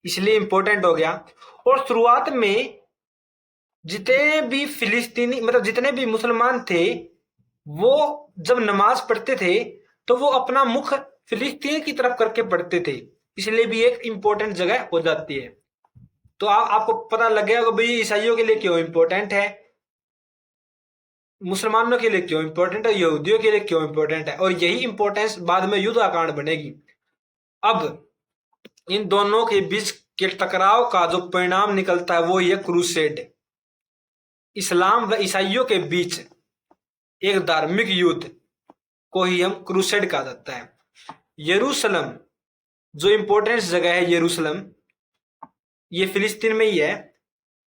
इसलिए इंपॉर्टेंट हो गया। और शुरुआत में जितने भी फिलिस्तीनी, मतलब जितने भी मुसलमान थे, वो जब नमाज पढ़ते थे तो वो अपना मुख फिलिस्तीन की तरफ करके पढ़ते थे, इसलिए भी एक इंपॉर्टेंट जगह हो जाती है। तो आपको पता लग गया कि भाई ईसाइयों के लिए क्यों इंपॉर्टेंट है, मुसलमानों के लिए क्यों इंपॉर्टेंट है, यहूदियों के लिए क्यों इंपॉर्टेंट है, और यही इंपॉर्टेंस बाद में युद्ध का कारण बनेगी। अब इन दोनों के बीच के टकराव का जो परिणाम निकलता है वो ये क्रूसेड, इस्लाम व ईसाइयों के बीच एक धार्मिक युद्ध को ही हम क्रूसेड कहा जाता है। यरूशलेम, जो इंपॉर्टेंट जगह है यरूशलेम, ये फिलिस्तीन में ही है।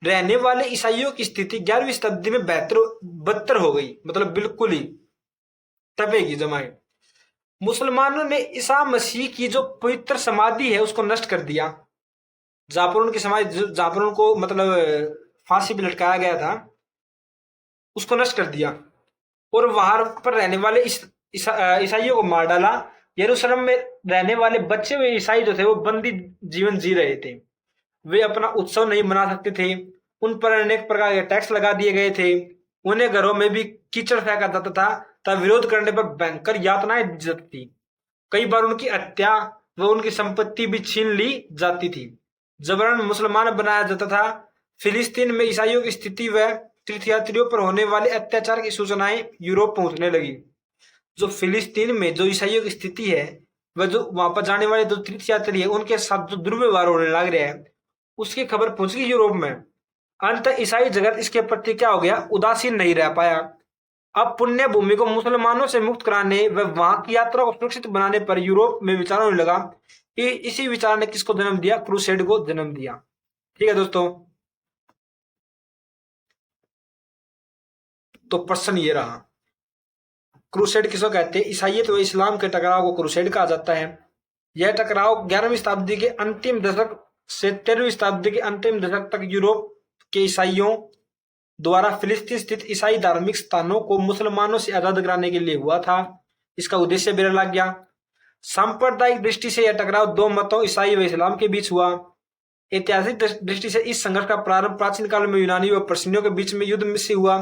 रहने वाले ईसाइयों की स्थिति 11वीं शताब्दी में बदतर हो गई, मतलब बिल्कुल ही तपेगी जमाए। मुसलमानों ने ईसा मसीह की जो पवित्र समाधि है उसको नष्ट कर दिया, जहां पर उनकी समाधि, जहां पर उनको मतलब फांसी पर लटकाया गया था, उसको नष्ट कर दिया, और वहां पर रहने वाले ईसाइयों को मार डाला। यरूशलेम में रहने वाले बच्चे हुए ईसाई जो थे वो बंदी जीवन जी रहे थे, वे अपना उत्सव नहीं मना सकते थे, उन पर अनेक प्रकार के टैक्स लगा दिए गए थे, उन्हें घरों में भी कीचड़ फेंका जाता था तब विरोध करने पर भयंकर यातनाएं दी जाती थी। कई बार उनकी हत्या व उनकी संपत्ति भी छीन ली जाती थी, जबरन मुसलमान बनाया जाता था। फिलिस्तीन में ईसाइयों की स्थिति व तीर्थयात्रियों पर होने वाले अत्याचार की सूचनाएं यूरोप पहुंचने लगी। जो फिलिस्तीन में जो ईसाइयों की स्थिति है, वह जो वहां पर जाने वाले जो तीर्थयात्री है उनके साथ जो दुर्व्यवहार होने लग रहा है, उसकी खबर पहुंच गई यूरोप में। अंत ईसाई जगत इसके प्रति क्या हो गया, उदासीन नहीं रह पाया। अब पुण्य भूमि को मुसलमानों से मुक्त कराने व वहां की यात्रा को सुरक्षित बनाने पर यूरोप में विचार होने लगा। इसी विचार ने किसको जन्म दिया, क्रूसेड को जन्म दिया। ठीक है दोस्तों, तो प्रश्न ये रहा, क्रूसेड किसको कहते हैं? ईसाइयत व इस्लाम के टकराव को क्रूसेड कहा जाता है। यह टकराव 11वीं शताब्दी के अंतिम दशक से 13वीं शताब्दी के अंतिम दशक तक यूरोप के ईसाइयों द्वारा फिलिस्तीन स्थित ईसाई धार्मिक स्थानों को मुसलमानों से आजाद कराने के लिए हुआ था। इसका उद्देश्य बिरला गया। सांप्रदायिक दृष्टि से यह टकराव दो मतों ईसाई व इस्लाम के बीच हुआ। ऐतिहासिक दृष्टि से इस संघर्ष का प्रारंभ प्राचीन काल में यूनानी व पर्शियनों के बीच में युद्ध से हुआ।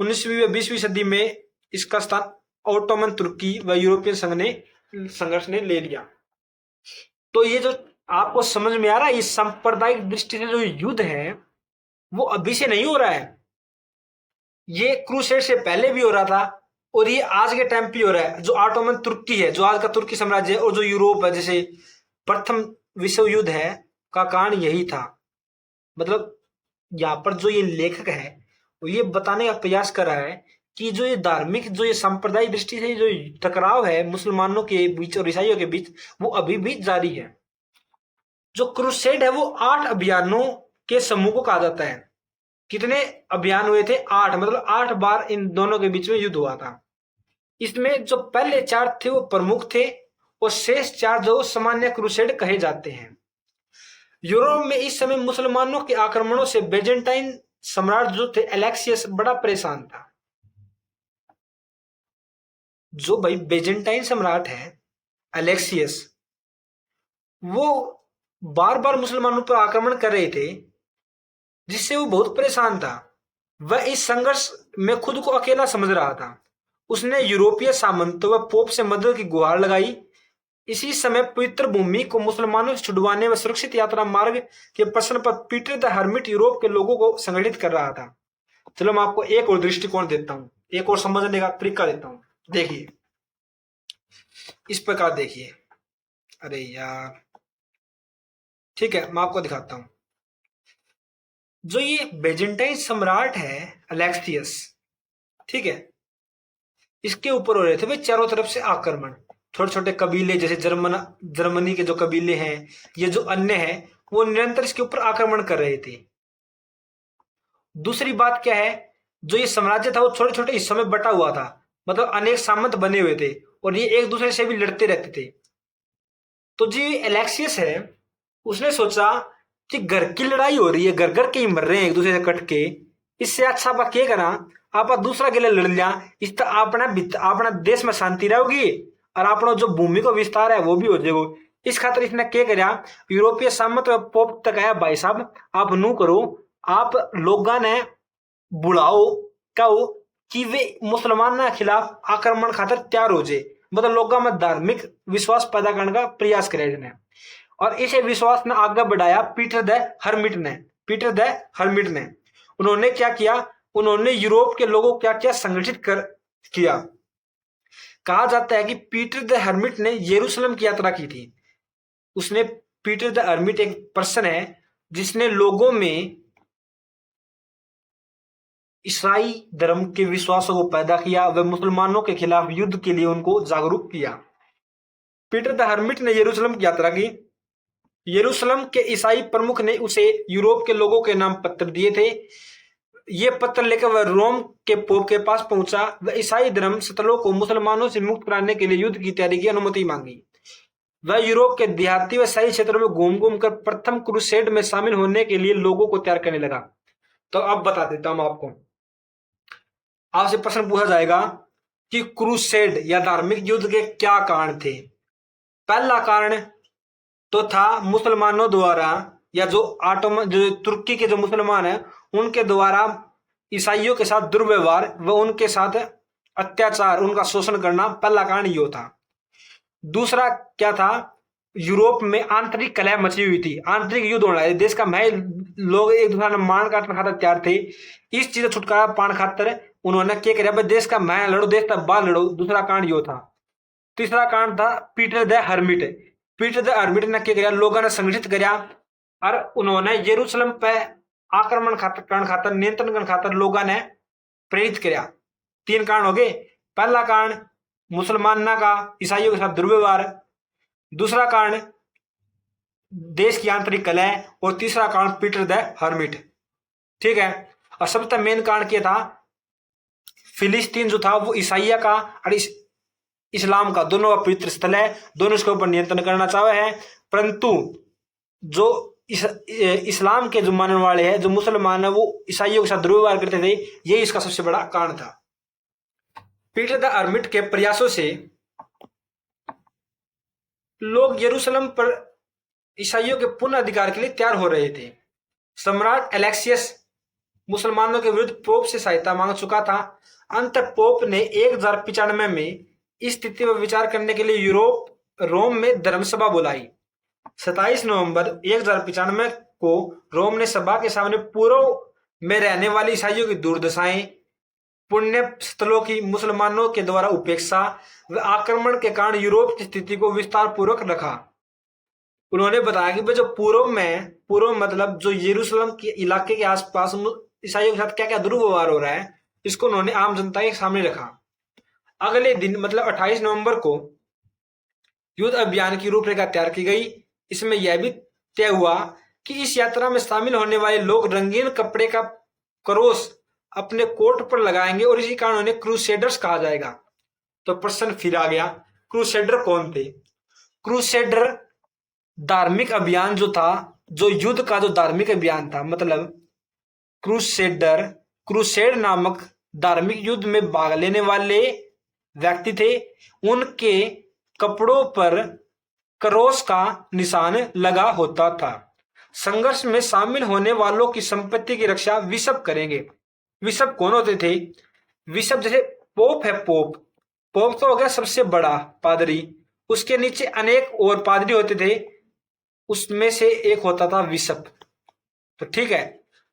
19वीं व 20वीं सदी में इसका स्थान ऑटोमन तुर्की व यूरोपियन संघर्ष ने ले लिया। तो ये जो आपको समझ में आ रहा है, ये सांप्रदायिक दृष्टि से जो युद्ध है वो अभी से नहीं हो रहा है, ये क्रूसेड से पहले भी हो रहा था, और ये आज के टाइम पे हो रहा है। जो ऑटोमन तुर्की है, जो आज का तुर्की साम्राज्य है, और जो यूरोप है, जैसे प्रथम विश्व युद्ध है का कारण यही था। मतलब यहाँ पर जो ये लेखक है वो ये बताने का प्रयास कर रहा है कि जो ये धार्मिक, जो ये सांप्रदायिक दृष्टि से जो टकराव है मुसलमानों के बीच और ईसाइयों के बीच, वो अभी भी जारी है। जो क्रूसेड है वो 8 अभियानों के समूह को कहा जाता है। कितने अभियान हुए थे? 8, मतलब 8 बार इन दोनों के बीच में युद्ध हुआ था। इसमें जो पहले 4 थे वो प्रमुख थे और शेष 4 जो सामान्य क्रूसेड कहे जाते हैं। यूरोप में इस समय मुसलमानों के आक्रमणों से बेजेंटाइन सम्राट जो थे एलेक्सियस बड़ा परेशान था। जो भाई बेजेंटाइन सम्राट है एलेक्सियस, वो बार बार मुसलमानों पर आक्रमण कर रहे थे, जिससे वो बहुत परेशान था। वह इस संघर्ष में खुद को अकेला समझ रहा था। उसने यूरोपीय सामंतों व पोप से मदद की गुहार लगाई। इसी समय पवित्र भूमि को मुसलमानों से छुड़वाने व सुरक्षित यात्रा मार्ग के प्रश्न पर पीटर द हर्मिट यूरोप के लोगों को संगठित कर रहा था। चलो मैं आपको एक और दृष्टिकोण देता हूं, एक और समझने का तरीका देता हूं। देखिए इस प्रकार देखिए, अरे यार ठीक है मैं आपको दिखाता हूं। जो ये बेजेंटाइन सम्राट है अलेक्सियस, ठीक है, इसके ऊपर हो रहे थे भाई चारों तरफ से आक्रमण। छोटे छोटे कबीले जैसे जर्मनी के जो कबीले हैं, ये जो अन्य हैं, वो निरंतर इसके ऊपर आक्रमण कर रहे थे। दूसरी बात क्या है, जो ये साम्राज्य था वो छोटे छोटे हिस्सों में बटा हुआ था, मतलब अनेक सामंत बने हुए थे और ये एक दूसरे से भी लड़ते रहते थे। तो जो एलेक्सियस है उसने सोचा कि घर की लड़ाई हो रही है, घर घर के ही मर रहे हैं एक दूसरे से कट के, इससे अच्छा आप क्या करा, आप दूसरा गिले लड़ लिया, इस तरह अपना देश में शांति रहेगी और अपना जो भूमि को विस्तार है वो भी हो जाएगा। इस खातर इसने क्या करा, यूरोपीय सामंत पोप तक आया, भाई साहब आप नू करो, आप लोगों ने बुलाओ कहो कि वे मुसलमान के खिलाफ आक्रमण खातर तैयार हो जाए, मतलब लोगों में धार्मिक विश्वास पैदा करने का प्रयास करे इसने। और इसे विश्वास ने आगे बढ़ाया पीटर द हर्मिट ने। उन्होंने क्या किया, उन्होंने यूरोप के लोगों को क्या क्या संगठित किया। कहा जाता है कि पीटर द हर्मिट ने यरूशलेम की यात्रा की थी। उसने, पीटर द हर्मिट एक पर्सन है जिसने लोगों में ईसाई धर्म के विश्वासों को पैदा किया, वह मुसलमानों के खिलाफ युद्ध के लिए उनको जागरूक किया। पीटर द हर्मिट ने यरूशलेम की यात्रा की। यरूशलेम के ईसाई प्रमुख ने उसे यूरोप के लोगों के नाम पत्र दिए थे। ये पत्र लेकर वह रोम के पोप के पास पहुंचा। वह ईसाई धर्म स्थलों को मुसलमानों से मुक्त कराने के लिए युद्ध की तैयारी की अनुमति मांगी। वह यूरोप के देहाती व शहरी क्षेत्रों में घूम घूम कर प्रथम क्रूसेड में शामिल होने के लिए लोगों को तैयार करने लगा। तो अब बता देता हूं आपको, आपसे प्रश्न पूछा जाएगा कि क्रूसेड या धार्मिक युद्ध के क्या कारण थे। पहला कारण तो था मुसलमानों द्वारा, या जो तुर्की के जो मुसलमान है उनके द्वारा ईसाइयों के साथ दुर्व्यवहार व उनके साथ अत्याचार, उनका शोषण करना, पहला कारण यो था। दूसरा क्या था, यूरोप में आंतरिक कलह मची हुई थी, आंतरिक युद्ध होना है, देश का महल, लोग एक दूसरे ने मार काटने खातर तैयार थे। इस चीज से छुटकारा पाने खातर उन्होंने क्या किया, देश का महल लड़ो, देश का बाल लड़ो। दूसरा कारण यो था। तीसरा कारण था पीटर द हर्मिट ने क्या किया, लोगों ने संगठित किया और उन्होंने यरूशलेम पे आक्रमण खातर नियंत्रण करने खातर लोगों ने प्रेरित किया। 3 कारण हो गए। पहला कारण मुसलमान का ईसाइयों के साथ दुर्व्यवहार, दूसरा कारण देश की आंतरिक कलह और तीसरा कारण पीटर द हर्मिट। ठीक है, और सबसे मेन कारण क्या था, फिलिस्तीन जो था वो ईसाइया का और इस्लाम का दोनों का पवित्र स्थल है, दोनों इसके ऊपर नियंत्रण करना चाहे हैं, परंतु जो इस्लाम के जो मानने वाले हैं, जो मुसलमान है, वो ईसाइयों के साथ दुर्व्यवहार करते थे। यही इसका सबसे बड़ा कारण था। पीटर द हर्मिट के प्रयासों से लोग यरूशलेम पर ईसाइयों के पुनः अधिकार के लिए तैयार हो रहे थे। सम्राट एलेक्सियस मुसलमानों के विरुद्ध पोप से सहायता मांग चुका था। अंत पोप ने 1095 में इस स्थिति पर विचार करने के लिए रोम में धर्मसभा बुलाई। 27 नवंबर 1095 को रोम ने सभा के सामने पूर्व में रहने वाले ईसाइयों की दुर्दशाएं, पुण्य स्थलों की मुसलमानों के द्वारा उपेक्षा व आक्रमण के कारण यूरोप की स्थिति को विस्तार पूर्वक रखा। उन्होंने बताया कि जो पूर्व मतलब जो यरूशलेम के इलाके के आसपास ईसाइयों के साथ क्या क्या दुर्व्यवहार हो रहा है, इसको उन्होंने आम जनता के सामने रखा। अगले दिन मतलब 28 नवंबर को युद्ध अभियान की रूपरेखा तैयार की गई। इसमें यह भी तय हुआ कि इस यात्रा में शामिल होने वाले लोग रंगीन कपड़े का क्रॉस अपने कोट पर लगाएंगे और इसी कारण उन्हें क्रूसेडर्स कहा जाएगा। तो प्रश्न फिर आ गया, क्रूसेडर कौन थे? क्रूसेडर धार्मिक अभियान जो था, जो युद्ध का जो धार्मिक अभियान था, मतलब क्रूसेडर क्रूसेड नामक धार्मिक युद्ध में भाग लेने वाले व्यक्ति थे। उनके कपड़ों पर क्रॉस का निशान लगा होता था। संघर्ष में शामिल होने वालों की संपत्ति की रक्षा बिशप करेंगे। बिशप कौन होते थे? बिशप जैसे पोप है, पोप पोप तो हो गया सबसे बड़ा पादरी, उसके नीचे अनेक और पादरी होते थे, उसमें से एक होता था बिशप। तो ठीक है,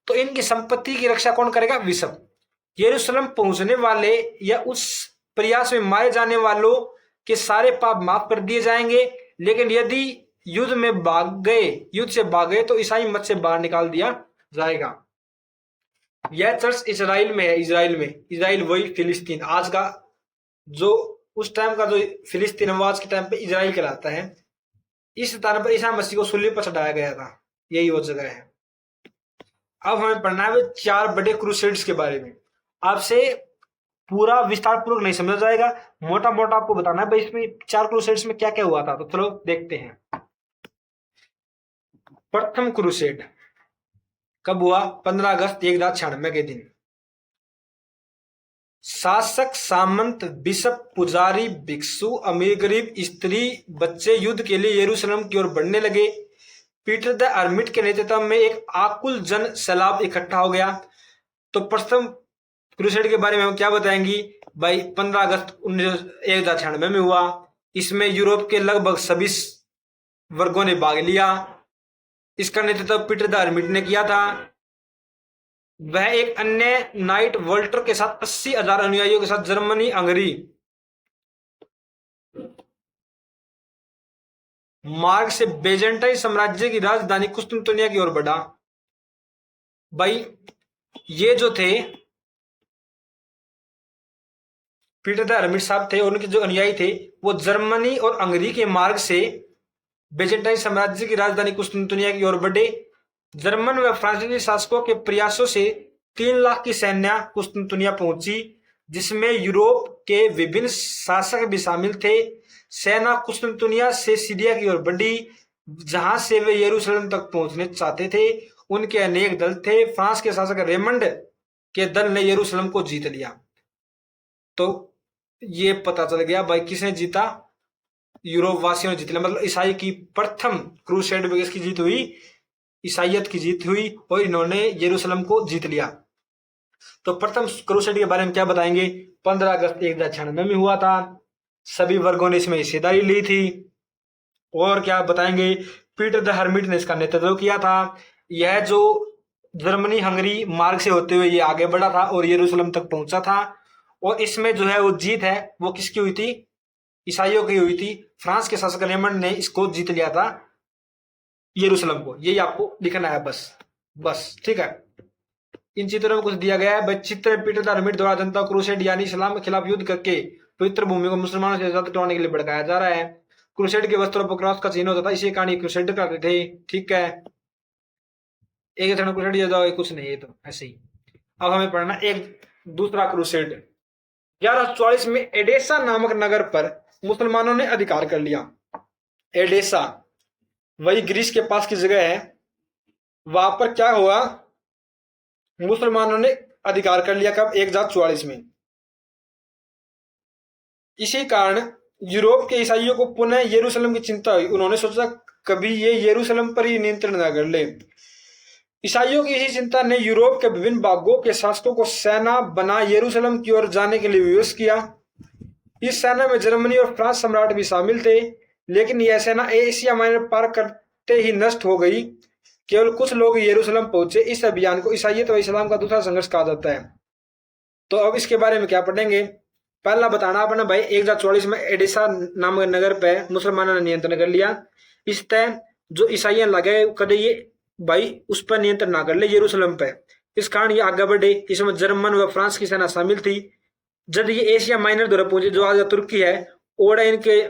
तो इनकी संपत्ति की रक्षा कौन करेगा? बिशप। यरूशलेम पहुंचने वाले या उस प्रयास में मारे जाने वालों के सारे पाप माफ कर दिए जाएंगे, लेकिन यदि युद्ध से भाग गए तो ईसाई मत से बाहर निकाल दिया जाएगा। यह चर्च इजराइल में है। इजराइल वही फिलिस्तीन, आज का जो उस टाइम का जो फिलिस्तीन आज के टाइम पे इजराइल कहलाता है। इस स्थान पर ईसा मसीह को सूली पर चढ़ाया गया था, यही वो जगह है। अब हमें पढ़ना है 4 बड़े क्रूसेड्स के बारे में। आपसे पूरा विस्तार पूर्वक नहीं समझा जाएगा, मोटा मोटा आपको बताना है भाई इसमें 4 क्रूसेड्स में क्या क्या हुआ था। तो चलो देखते हैं। प्रथम क्रूसेड कब हुआ? 15 अगस्त 1096 के दिन। शासक, सामंत, बिशप, पुजारी, भिक्षु, अमीर गरीब, स्त्री, बच्चे युद्ध के लिए यरूशलेम की ओर बढ़ने लगे। पीटर द हर्मिट के नेतृत्व में एक आकुल जन सैलाब इकट्ठा हो गया। तो प्रथम क्रूसेड के बारे में हम क्या बताएंगी भाई? 15 अगस्त 1096 में हुआ। इसमें यूरोप के लगभग सभी वर्गों ने भाग लिया। इसका नेतृत्व पीटर द हर्मिट ने किया था। वह एक अन्य नाइट वोल्टर के साथ 80,000 अनुयायियों के साथ जर्मनी, हंगरी मार्ग से बेजेंटाइन साम्राज्य की राजधानी कुस्तुनतुनिया की ओर बढ़ा। भाई ये जो थे पीटर द हर्मिट साहब थे, उनके जो अनुयायी थे वो जर्मनी और हंगरी के मार्ग से बेजेंटाइन साम्राज्य की राजधानी कुस्तुनतुनिया की ओर बढ़े। जर्मन व फ्रांसीसी शासकों के प्रयासों से 3 लाख की सैन्य कुस्तुनतुनिया पहुंची, जिसमें यूरोप के विभिन्न शासक भी शामिल थे। सेना कुस्तुनतुनिया से सीरिया की ओर बढ़ी, जहां से वे यरूशलेम तक पहुंचने चाहते थे। उनके अनेक दल थे। फ्रांस के शासक रेमंड के दल ने यरूशलेम को जीत लिया। तो ये पता चल गया भाई किसने जीता? यूरोप वासियों ने जीत लिया। मतलब ईसाई की प्रथम क्रूसेड में किसकी जीत हुई? ईसाइयत की जीत हुई और इन्होंने यरूशलेम को जीत लिया। तो प्रथम क्रूसेड के बारे में क्या बताएंगे? 15 अगस्त 1096 में हुआ था। सभी वर्गों ने इसमें हिस्सेदारी ली थी। और क्या बताएंगे? पीटर द हर्मिट ने इसका नेतृत्व किया था। यह जो जर्मनी हंगरी मार्ग से होते हुए ये आगे बढ़ा था और यरूशलेम तक पहुंचा था। और इसमें जो है वो जीत है वो किसकी हुई थी? ईसाइयों की हुई थी। फ्रांस के शासक रेमंड ने इसको जीत लिया था, यरूशलेम को। यही आपको लिखना है बस ठीक है। इन चित्रों में कुछ दिया गया है। चित्र पीटर द हर्मिट द्वारा जनता क्रूसेड यानी इस्लाम के खिलाफ युद्ध करके पवित्र भूमि को मुसलमानों से आजाद करवाने के लिए भड़काया जा रहा है। क्रूसेड के वस्त्रों पर क्रॉस का चिन्ह होता था, इसी कारण क्रूसेड करते थे। ठीक है, एक क्रूसेड जाओ, कुछ नहीं है तो ऐसे ही। अब हमें पढ़ना एक दूसरा क्रूसेड। 1144 में एडेसा नामक नगर पर मुसलमानों ने अधिकार कर लिया। एडेसा वही ग्रीस के पास की जगह है। वहां पर क्या हुआ? मुसलमानों ने अधिकार कर लिया। कब? 1044 में। इसी कारण यूरोप के ईसाइयों को पुनः यरूशलेम की चिंता हुई। उन्होंने सोचा कभी ये यरूशलेम पर ही नियंत्रण न कर ले। ईसाइयों की इसी चिंता ने यूरोप के विभिन्न भागों के शासकों को सेना बना यरूशलेम की ओर जाने के लिए विवश किया। इस सेना में जर्मनी और फ्रांस सम्राट भी शामिल थे, लेकिन यह सेना एशिया माइनर पार करते ही नष्ट हो गई। केवल कुछ लोग यरूशलेम पहुंचे। इस अभियान को ईसाइयत व इस्लाम का दूसरा संघर्ष कहा जाता है। तो अब इसके बारे में क्या पढ़ेंगे? पहला बताना अपना भाई 1044 में एडेसा नामक नगर पे मुसलमानों ने नियंत्रण कर लिया। इस तय जो ईसाइयां लगे कदे ये भाई उस पर नियंत्रण ना कर ले यरूशलेम पे। इस कारण ये आगे बढ़े। इसमें जर्मन व फ्रांस की सेना शामिल थी। जब ये एशिया माइनर द्वारा पहुंचे, जो आज तुर्की है, ओड़ा इनके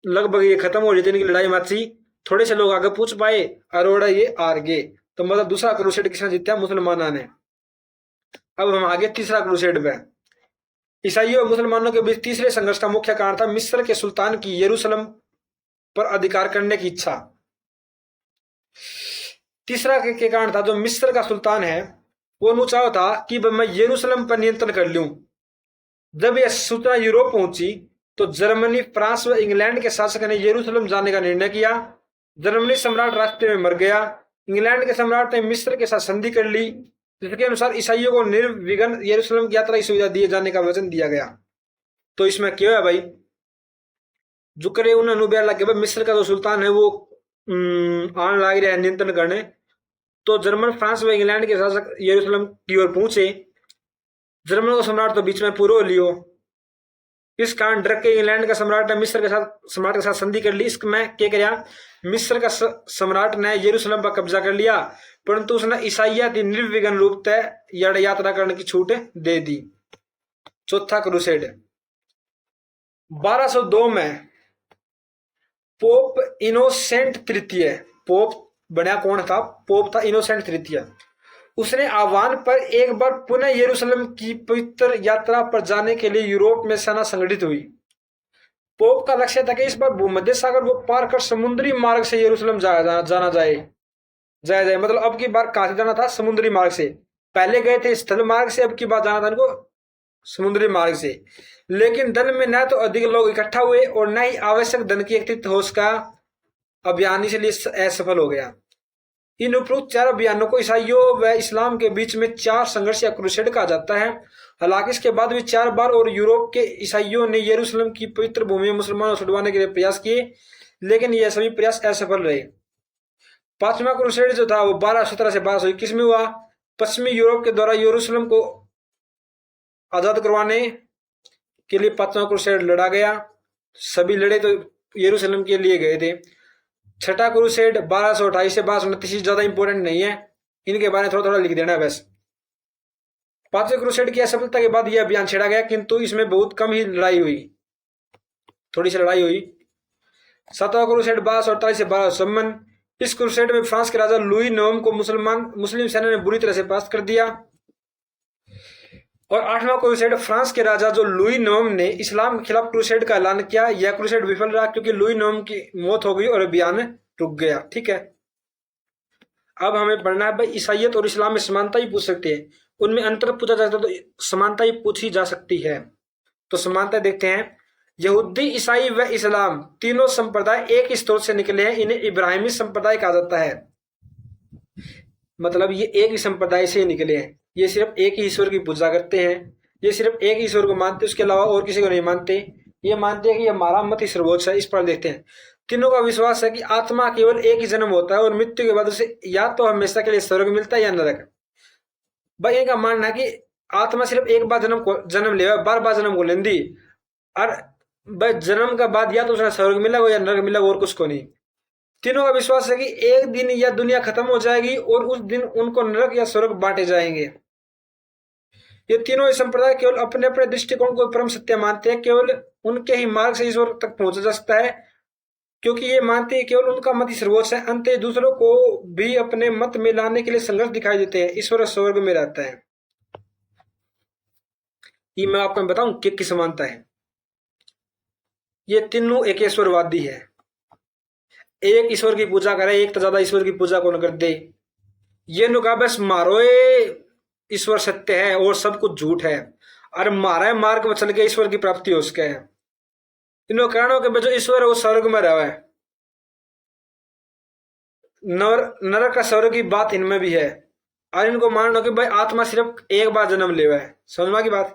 लगभग ये खत्म हो जाती, इनकी लड़ाई मची, थोड़े से लोग आगे पूछ पाए और ओड़ा ये हार गए। तो मतलब दूसरा क्रूसेड किसने जीता? मुसलमानों ने। अब हम आगे तीसरा क्रूसेड पे। ईसाइयों और मुसलमानों के बीच तीसरे संघर्ष का मुख्य कारण था मिस्र के सुल्तान की यरूशलेम पर अधिकार करने की इच्छा। तीसरा के कारण था जो मिस्र का सुल्तान है वो चाहता था कि मैं यरूशलेम पर नियंत्रण कर लूं। जब यह सूचना यूरोप पहुंची तो जर्मनी, फ्रांस व इंग्लैंड के शासक ने यरूशलेम जाने का निर्णय किया। जर्मनी सम्राट रास्ते में मर गया। इंग्लैंड के सम्राट ने मिस्र के साथ संधि कर ली, जिसके अनुसार ईसाइयों को निर्विघ्न यरूशलेम की यात्रा की सुविधा दिए जाने का वचन दिया गया। तो इसमें क्या है भाई, जो करे उन्होंने अनुबैर लगे भाई मिस्र का जो सुल्तान है वो आने लग रहा है नियंत्रण करने। तो जर्मन, फ्रांस व इंग्लैंड के शासक यरूशलेम की ओर पहुंचे। जर्मन का सम्राट तो बीच में पूरा हो लियो। इस कारण डर के इंग्लैंड का सम्राट ने मिस्र के साथ संधि कर ली। इसमें क्या किया, मिस्र का सम्राट ने यरूशलेम पर कब्जा कर लिया, परंतु उसने ईसाइया की निर्विघ्न रूप से यात्रा करने की छूट दे दी। चौथा क्रूसेड 1202 में पोप इनोसेंट तृतीय, पोप बना कौन था? पोप था इनोसेंट तृतीय। उसने आह्वान पर एक बार पुनः यरूशलेम की पवित्र यात्रा पर जाने के लिए यूरोप में सेना संगठित हुई। पोप का लक्ष्य था कि इस बार भूमध्य सागर को पार कर समुद्री मार्ग से यरूशलेम जाना जाए। मतलब अब की बार कहां से जाना था? समुद्री मार्ग से। पहले गए थे स्थल मार्ग से, अब की बार जाना था इनको समुद्री मार्ग से। लेकिन दल में न तो अधिक लोग इकट्ठा हुए और न ही आवश्यक धन की एकत्रित हो सका। अभियान इसलिए असफल हो गया। इन उपरोक्त 4 अभियानों को ईसाइयों व इस्लाम के बीच में 4 संघर्ष या क्रूसेड कहा जाता है। हालांकि इसके बाद भी 4 बार और यूरोप के ईसाइयों ने यरूशलेम की पवित्र भूमि मुसलमानों को छुड़वाने के लिए प्रयास किए, लेकिन यह सभी प्रयास असफल रहे। 5वां क्रूसेड जो था वो 1217 से 1221 में हुआ। पश्चिमी यूरोप के द्वारा यरूशलेम को आजाद करवाने के लिए 5वां क्रूसेड लड़ा गया। सभी लड़े तो यरूशलेम के लिए गए थे। 6ठा क्रूसेड 1228 से 1229 ज्यादा इंपोर्टेंट नहीं है, इनके बारे में थोड़ा थोड़ा लिख देना है बस। 5वें क्रूसेड की असफलता के बाद यह अभियान छेड़ा गया, किंतु इसमें बहुत कम ही लड़ाई हुई, थोड़ी सी लड़ाई हुई। 7वां क्रूसेड 1248 से 1256। इस क्रूसेड में फ्रांस के राजा लुई नोम को मुस्लिम सेना ने बुरी तरह से परास्त कर दिया। और 8वां क्रूसेड फ्रांस के राजा जो लुई नोम ने इस्लाम के खिलाफ क्रूसेड का ऐलान किया। यह क्रूसेड विफल रहा क्योंकि लुई नोम की मौत हो गई और अभियान रुक गया। ठीक है, अब हमें पढ़ना है भाई ईसाइयत और इस्लाम में समानता ही पूछ सकते हैं, उनमें अंतर पूछा जाता है तो समानता ही पूछी जा सकती है। तो समानता देखते हैं। यहूदी, ईसाई व इस्लाम तीनों संप्रदाय एक ही स्रोत से निकले हैं। इन्हें इब्राहिमी संप्रदाय कहा जाता है। मतलब ये एक ही संप्रदाय से निकले हैं। ये सिर्फ एक ही ईश्वर की पूजा करते हैं। ये सिर्फ एक ईश्वर को मानते, उसके अलावा और किसी को नहीं मानते। ये मानते हैं कि हमारा मत ही सर्वोच्च है। इस पर देखते हैं। तीनों का विश्वास है कि आत्मा केवल एक ही जन्म होता है और मृत्यु के बाद उसे या तो हमेशा के लिए स्वर्ग मिलता है या नरक। भाई इनका मानना है कि आत्मा सिर्फ एक बार जन्म ले, बार बार जन्म को लेंदी, और भाई जन्म का बाद या तो उसने स्वर्ग मिला या नरक मिला, और कुछ को नहीं। तीनों का विश्वास है कि एक दिन यह दुनिया खत्म हो जाएगी और उस दिन उनको नरक या स्वर्ग बांटे जाएंगे। ये तीनों संप्रदाय केवल अपने अपने दृष्टिकोण को परम सत्य मानते हैं। केवल उनके ही मार्ग से ईश्वर तक पहुंचा जा सकता है, क्योंकि ये मानते हैं केवल उनका मत ही सर्वोच्च है। अंत दूसरों को भी अपने मत में लाने के लिए संघर्ष दिखाई देते हैं। ईश्वर स्वर्ग में रहता है। ये मैं आपको बताऊं कि समानता है। ये तीनों एक ईश्वरवादी है। एक ईश्वर की पूजा करे, एक तो ज्यादा ईश्वर की पूजा कौन कर दे। ये नुका बस मारो ईश्वर सत्य है और सब कुछ झूठ है, और मारा मार्ग में चल के ईश्वर की प्राप्ति हो सके। इन कारणों के जो ईश्वर है वो स्वर्ग में रहा है। नरक का स्वर्ग की बात इनमें भी है, और इनको मानना कि भाई आत्मा सिर्फ एक बार जन्म ले है। समझ की बात।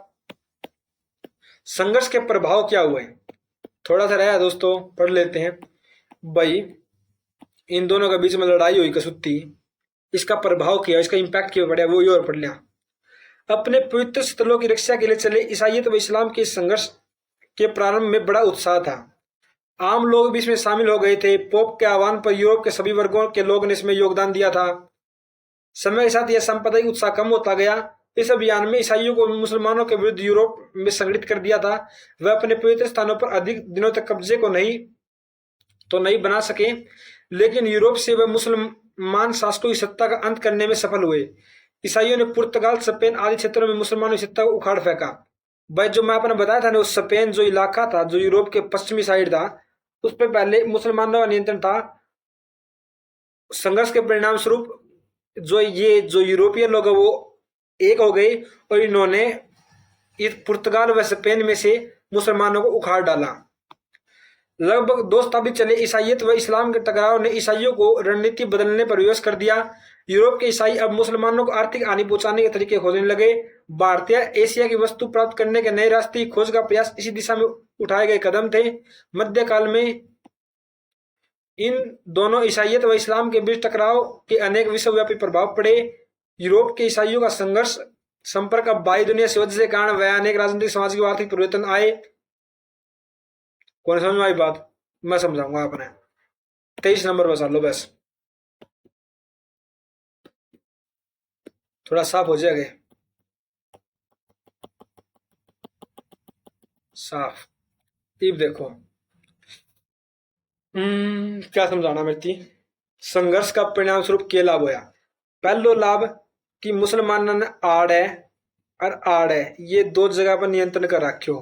संघर्ष के प्रभाव क्या हुए थोड़ा सा रहा दोस्तों, पढ़ लेते हैं। भाई इन दोनों के बीच में लड़ाई हुई कसुत्ती, इसका प्रभाव क्या, इसका इंपैक्ट क्या पड़ा, वो ये और पढ़ लिया। अपने पवित्र स्थलों की रक्षा के लिए चले ईसाइयत व इस्लाम के संघर्ष के प्रारंभ में बड़ा उत्साह था। आम लोग भी इसमें शामिल हो गए थे। पोप के आह्वान पर यूरोप के सभी वर्गों के लोगों ने इसमें योगदान दिया था। समय के साथ यह सांप्रदायिक उत्साह कम होता गया। इस अभियान में ईसाइयों को मुसलमानों के विरुद्ध यूरोप में संगठित कर दिया था। वह अपने पवित्र स्थानों पर अधिक दिनों तक कब्जे को नहीं बना सके, लेकिन यूरोप से वह मुसलमान शासकों की सत्ता का अंत करने में सफल हुए। ईसाइयों ने पुर्तगाल, स्पेन आदि क्षेत्रों में मुसलमानों की सत्ता को उखाड़ फेंका। भाई जो मैं आपने बताया था ना, उस स्पेन जो इलाका था, जो यूरोप के पश्चिमी साइड था, उस पर पहले मुसलमानों का नियंत्रण था। संघर्ष के परिणाम स्वरूप जो यूरोपियन लोग हैं वो एक हो गए और इन्होंने इस पुर्तगाल व स्पेन में से मुसलमानों को उखाड़ डाला। लगभग 2 शताब्दी चले ईसाइयत व इस्लाम के टकराव ने ईसाइयों को रणनीति बदलने पर विवश कर दिया। यूरोप के ईसाई अब मुसलमानों को आर्थिक हानि पहुंचाने के तरीके खोजने लगे। भारतीय एशिया की वस्तु प्राप्त करने के नए रास्ते की खोज का प्रयास इसी दिशा में उठाए गए कदम थे। मध्यकाल में इन दोनों ईसाइयत व इस्लाम के बीच टकराव के अनेक विश्वव्यापी प्रभाव पड़े। यूरोप के ईसाइयों का संघर्ष संपर्क अब बाह्य दुनिया से वजह के कारण वह अनेक राजनीतिक, सामाजिक व आर्थिक परिवर्तन आए। कौन समझ में आई बात? मैं समझाऊंगा आपने। 23 नंबर पर चलो, बस थोड़ा साफ हो जाएगा, साफ। अब देखो क्या समझाना मेरी थी। संघर्ष का परिणाम स्वरूप क्या लाभ होया? पहलो लाभ कि मुसलमानों ने आड़ है ये 2 जगह पर नियंत्रण कर रखो।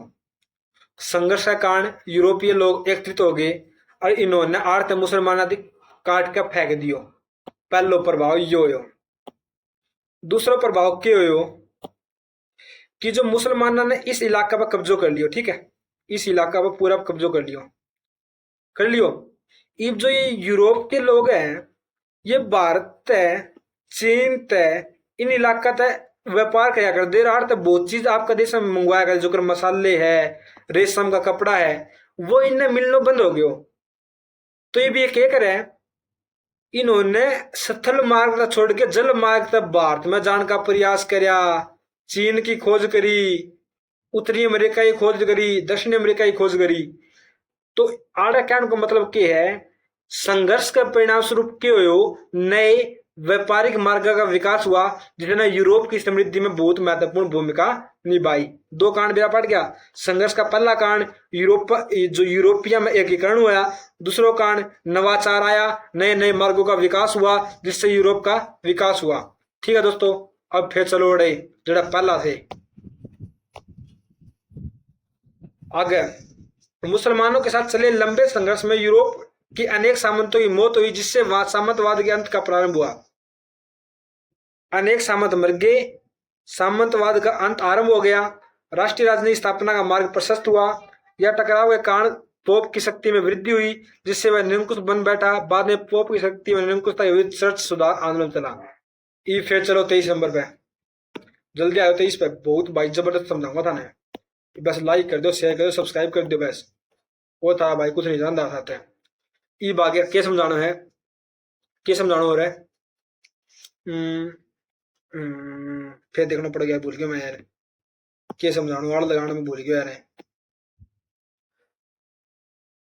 संघर्ष का कारण यूरोपीय लोग एकत्रित हो गए और इन्होंने आड़ मुसलमानों की काट के फेंक दियो। पहलो प्रभाव यो हो। दूसरा प्रभाव क्या हो कि जो मुसलमानों ने इस इलाका पर कब्जो कर लियो, ठीक है, इस इलाका पर पूरा कब्जो कर लियो। अब जो ये यूरोप के लोग हैं, ये भारत तय, चीन तय, इन इलाका तय व्यापार किया कर दे रहा है। बहुत चीज आपका देश में मंगवाया कर, जो कर मसाले है, रेशम का कपड़ा है, वो इनने मिलना बंद हो गयो। तो ये भी क्या करे, इन्होंने स्थल मार्ग छोड़ के जल मार्ग तक भारत में जाने का प्रयास करया। चीन की खोज करी, उत्तरी अमेरिका की खोज करी, दक्षिण अमेरिका की खोज करी। तो आड़ा कहने का मतलब क्या है? संघर्ष का परिणाम स्वरूप क्या हो, नए व्यापारिक मार्ग का विकास हुआ, जिसने यूरोप की समृद्धि में बहुत महत्वपूर्ण भूमिका निभाई। 2 कारण मेरा पड़ गया। संघर्ष का पहला कारण यूरोपिया में एकीकरण हुआ। दूसरा कारण नवाचार आया, नए नए मार्गों का विकास हुआ, जिससे यूरोप का विकास हुआ। ठीक है दोस्तों, अब फिर चलो बड़े जरा पहला थे आगे। मुसलमानों के साथ चले लंबे संघर्ष में यूरोप की अनेक सामंतों की मौत हुई, जिससे सामंतवाद के अंत का प्रारंभ हुआ। अनेक सामंत मर गए, सामंतवाद का अंत आरंभ हो गया, राष्ट्रीय राजनीति स्थापना का मार्ग प्रशस्त हुआ। यह टकराव के कारण पोप की शक्ति में वृद्धि हुई, जिससे वह निरंकुश बन बैठा। बाद में पोप की शक्ति में निरंकुशता के विरुद्ध सख्त सुधार आंदोलन चला। ये फिर चलो 23 नंबर पे, जल्दी आयो 23 पे। बहुत भाई जबरदस्त समझाऊंगा था ना, बस लाइक कर दो, शेयर कर दो, सब्सक्राइब कर दो, बस वो था भाई, कुछ नहीं जानता था। ये बाकी क्या समझाना है, क्या समझाना हो रहा है? फिर देखना पड़ गया, भूल गया मैं यार, क्या समझाना वाला लगाना में भूल गया यार।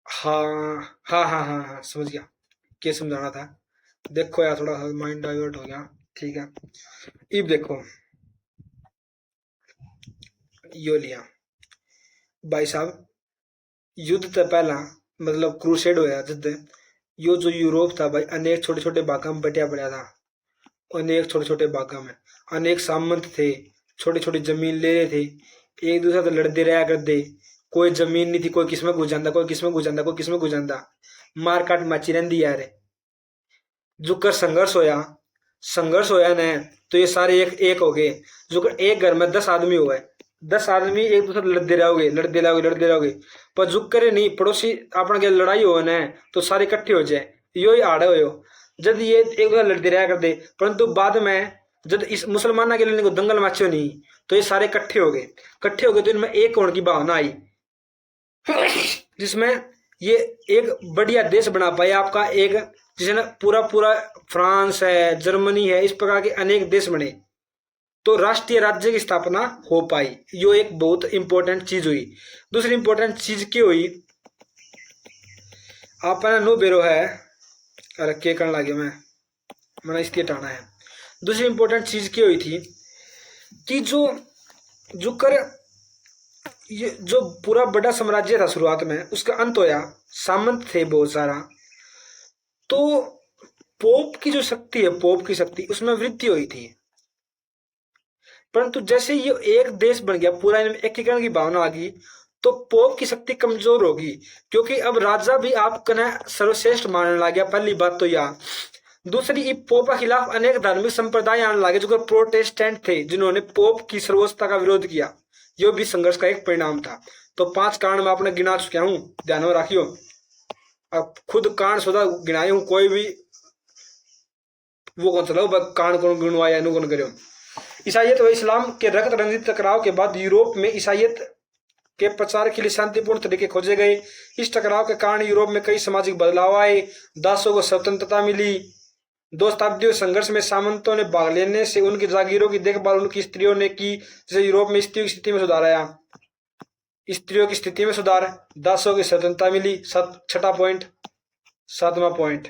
हाँ, समझ गया क्या समझाना था। देखो यार, थोड़ा माइंड डाइवर्ट हो गया। ठीक है, अब देखो यो लिया भाई साहब, युद्ध से पहला मतलब क्रूसेड होया युद्ध। यो जो यूरोप था भाई, अनेक छोटे छोटे भागों में बटिया पड़ा था। अनेक छोटे छोटे भागों में अनेक सामंत थे, छोटी छोटी जमीन ले रहे थे, एक दूसरे से लड़ते रहा करते। कोई जमीन नहीं थी, कोई किसमें घुस जाता, कोई किसमें घुस जाता, कोई किसमें घुस जाता। मार काट मची रही यार। जो कर संघर्ष होया ने, तो ये सारे एक हो गए। जो कर एक घर में 10 आदमी हुए, 10 आदमी एक दूसरे लड़ते रहोगे, पर जो करे नहीं पड़ोसी अपना के लड़ाई हो न, तो सारे इकट्ठे हो जाए। यो ही आड़े हो जब ये एक दूसरे लड़ते रहा करते, परंतु बाद में जब इस मुसलमाना के लड़ने को दंगल मचो नहीं, तो ये सारे इकट्ठे हो गए। तो इनमें एक होने की भावना आई, जिसमें ये एक बढ़िया देश बना पाया आपका, एक जिसने पूरा फ्रांस है, जर्मनी है, इस प्रकार के अनेक देश बने। तो राष्ट्रीय राज्य की स्थापना हो पाई। यो एक बहुत इंपॉर्टेंट चीज हुई। दूसरी इंपॉर्टेंट चीज क्या हुई, अपना नो बेरो है, अरे के करने लगे मैंने इसके टाना है। दूसरी इंपॉर्टेंट चीज क्या हुई थी कि ये जो पूरा बड़ा साम्राज्य था शुरुआत में, उसका अंत होया, सामंत थे बहुत सारा, तो पोप की जो शक्ति है, पोप की शक्ति, उसमें वृद्धि हुई थी। परंतु जैसे ये एक देश बन गया, पूरा एकीकरण की भावना आ गई, तो पोप की शक्ति कमजोर होगी, क्योंकि अब राजा भी आपको सर्वश्रेष्ठ मानने लग गया। पहली बात तो यह। दूसरी, पोप के खिलाफ अनेक धार्मिक संप्रदाय आने लगे जो प्रोटेस्टेंट थे, जिन्होंने पोप की सर्वोच्चता का विरोध किया। यह भी संघर्ष का एक परिणाम था। तो 5 कारण मैं आपने गिना चुका हूं, ध्यान में रखियो। अब खुद कारण सुधा गिनाई हूं, कोई भी वो कौन सा कारण कौन गिनवाया या कौन करो। ईसाइयत व इस्लाम के रक्त रंजित टकराव के बाद यूरोप में ईसाइयत के प्रचार के लिए शांतिपूर्ण तरीके खोजे गए। इस टकराव के कारण यूरोप में कई सामाजिक बदलाव आए, दासों को स्वतंत्रता मिली। 2 शताब्दियों संघर्ष में सामंतों ने भाग लेने से उनकी जागीरों की देखभाल उनकी स्त्रियों ने की, जिससे यूरोप में स्त्रियों की स्थिति में सुधार आया। स्त्रियों की स्थिति में सुधार, दासों की स्वतंत्रता मिली। 6वां पॉइंट, 7वां पॉइंट,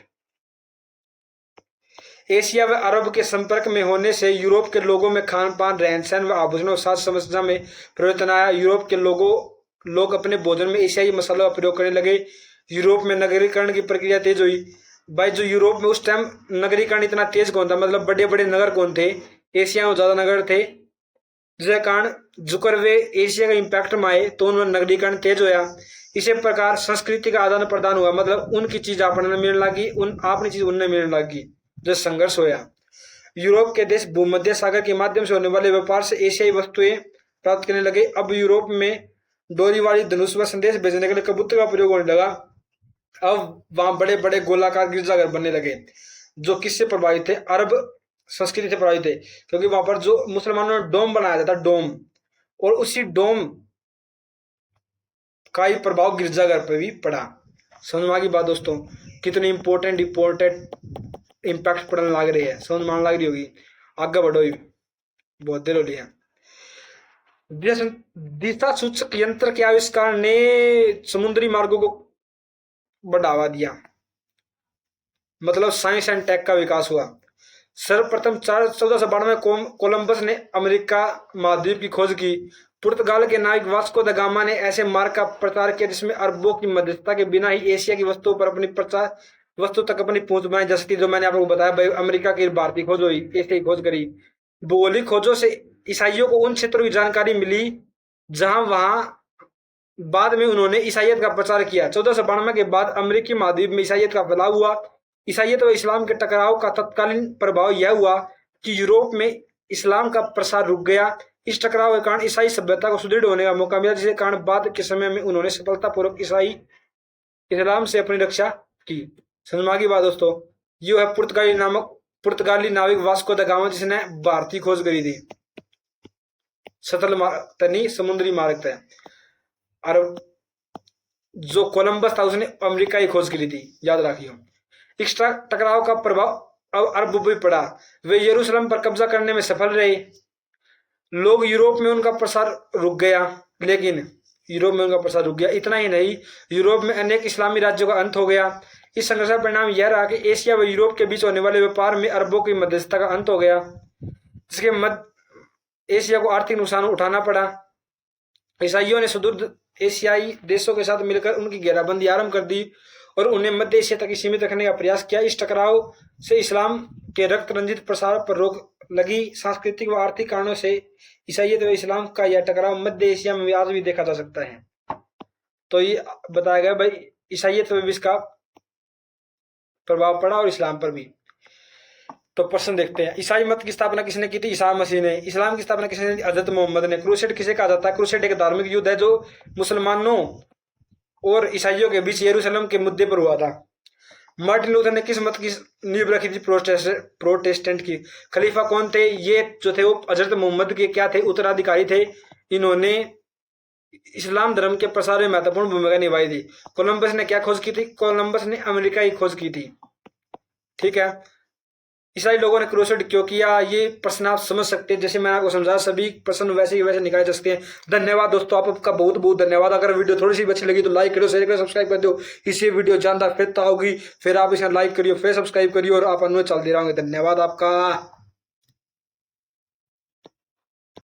एशिया व अरब के संपर्क में होने से यूरोप के लोगों में खान पान, रहन सहन व आभूषणों साज समस्या में परिवर्तन आया। यूरोप के लोग अपने भोजन में एशियाई मसालों का प्रयोग करने लगे। यूरोप में नगरीकरण की प्रक्रिया तेज हुई। भाई जो यूरोप में उस टाइम नगरीकरण इतना तेज कौन था, मतलब बड़े बड़े नगर कौन थे, एशिया में ज्यादा नगर थे, जिसके कारण जुकर वे एशिया का इम्पैक्ट में आए, तो उनमें नगरीकरण तेज होया। इसी प्रकार संस्कृति का आदान प्रदान हुआ, मतलब उनकी चीज अपने मिलने लगी, अपनी चीज उनने मिलने लगी, जो संघर्ष होया। यूरोप के देश भूमध्य सागर के माध्यम से होने वाले व्यापार से एशियाई वस्तुएं प्राप्त करने लगे। अब यूरोप में डोरी वाली धनुष व संदेश भेजने के लिए कबूतर का प्रयोग होने लगा। अब वहां बड़े बड़े गोलाकार गिरजाघर बनने लगे, जो किससे प्रभावित थे, अरब संस्कृति से प्रभावित थे, क्योंकि वहां पर जो मुसलमानों ने डोम बनाया जाता, डोम, और उसी डोम का ही प्रभाव गिरजाघर पर भी पड़ा। समझ में आ गई बात दोस्तों, कितनी इंपॉर्टेंट इम्पैक्ट पड़ने लग रही है, समझ मान लग रही होगी। आगे बढ़ो, बहुत देर हो रही है। दिशा सूचक यंत्र के आविष्कार ने समुद्री मार्गों को बढ़ावा दिया, मतलब साइंस एंड टेक का विकास हुआ। सर्वप्रथम 1492 में कोलंबस ने अमेरिका महाद्वीप की खोज की। पुर्तगाल के नाविक वास्को द गामा ने ऐसे मार्ग का प्रचार किया जिसमें अरबों की मध्यस्थता के बिना ही एशिया की वस्तुओं पर वस्तु तक अपनी पहुंच बनाई जा सकती। जो मैंने आपको बताया भाई, अमेरिका की भारतीय खोज हुई, एशिया की खोज करी। भौगोलिक खोजों से ईसाइयों को उन क्षेत्रों की जानकारी मिली जहां वहां बाद में उन्होंने ईसाइयत का प्रचार किया। 1492 के बाद अमेरिकी महाद्वीप में ईसाइयत का फैलाव हुआ। ईसाइयत व इस्लाम के टकराव का तत्कालीन प्रभाव यह हुआ कि यूरोप में इस्लाम का प्रसार रुक गया। इस टकराव के कारण ईसाई सभ्यता को सुदृढ़ होने का मौका मिला, जिसके कारण बाद के समय में उन्होंने सफलतापूर्वक इस्लाम से अपनी रक्षा की। समझ में आ गई बात दोस्तों। ये है पुर्तगाली नाविक वास्को द गामा, जिसने भारतीय खोज करी थी, तनी समुद्री मार्ग था। और जो कोलंबस था उसने अमेरिका की खोज करी थी, याद रखियो। इस टकराव का प्रभाव अब अरब भी पड़ा। वे यरूशलेम पर कब्जा करने में सफल रहे। लोग यूरोप में उनका प्रसार रुक गया, इतना ही नहीं, यूरोप में अनेक इस्लामी राज्यों का अंत हो गया। इस संघर्ष का परिणाम यह रहा कि एशिया व यूरोप के बीच होने वाले व्यापार में अरबों की मध्यस्थता का अंत हो गया, जिसके मध्य एशिया को आर्थिक नुकसान उठाना पड़ा। ईसाइयों ने सुदूर एशियाई देशों के साथ मिलकर उनकी घेराबंदी आरंभ कर दी और उन्हें मध्य एशिया तक सीमित रखने का प्रयास किया। इस टकराव से इस्लाम के रक्त रंजित प्रसार पर रोक लगी। सांस्कृतिक व आर्थिक कारणों से ईसाइयत व इस्लाम का यह टकराव मध्य एशिया में आज भी देखा जा सकता है। तो ये बताया गया भाई, ईसाइयत पर भी इसका प्रभाव पड़ा और इस्लाम पर भी। तो प्रश्न देखते हैं, ईसाई मत की स्थापना किसने की थी? ईसा मसीह ने। इस्लाम की स्थापना किसने की? हजरत मोहम्मद ने। क्रूसेड किसे कहा जाता है? क्रूसेड एक धार्मिक युद्ध है जो मुसलमानों और ईसाइयों के बीच यरूशलेम के मुद्दे पर हुआ था। मार्टिन लूथर ने किस मत की नींव रखी थी? प्रोटेस्टेंट की। खलीफा कौन थे? ये जो थे वो हजरत मोहम्मद के क्या थे? उत्तराधिकारी थे। इन्होंने इस्लाम धर्म के प्रसार में महत्वपूर्ण भूमिका निभाई थी। कोलंबस ने क्या खोज की थी? कोलंबस ने अमेरिका की खोज की थी। ठीक है। ईसाई लोगों ने क्रूसेड क्यों किया? ये प्रश्न आप समझ सकते हैं, जैसे मैंने आपको समझाया, सभी प्रश्न वैसे ही वैसे निकाले जा सकते हैं। धन्यवाद दोस्तों, आपका बहुत बहुत धन्यवाद। अगर वीडियो थोड़ी सी अच्छी लगी तो लाइक करो, शेयर करो, सब्सक्राइब कर दो। इससे वीडियो जानता फिरता होगी, फिर आप इसे लाइक करिए, फिर सब्सक्राइब करिए और आप अनुसार चलते रहोगे। धन्यवाद आपका।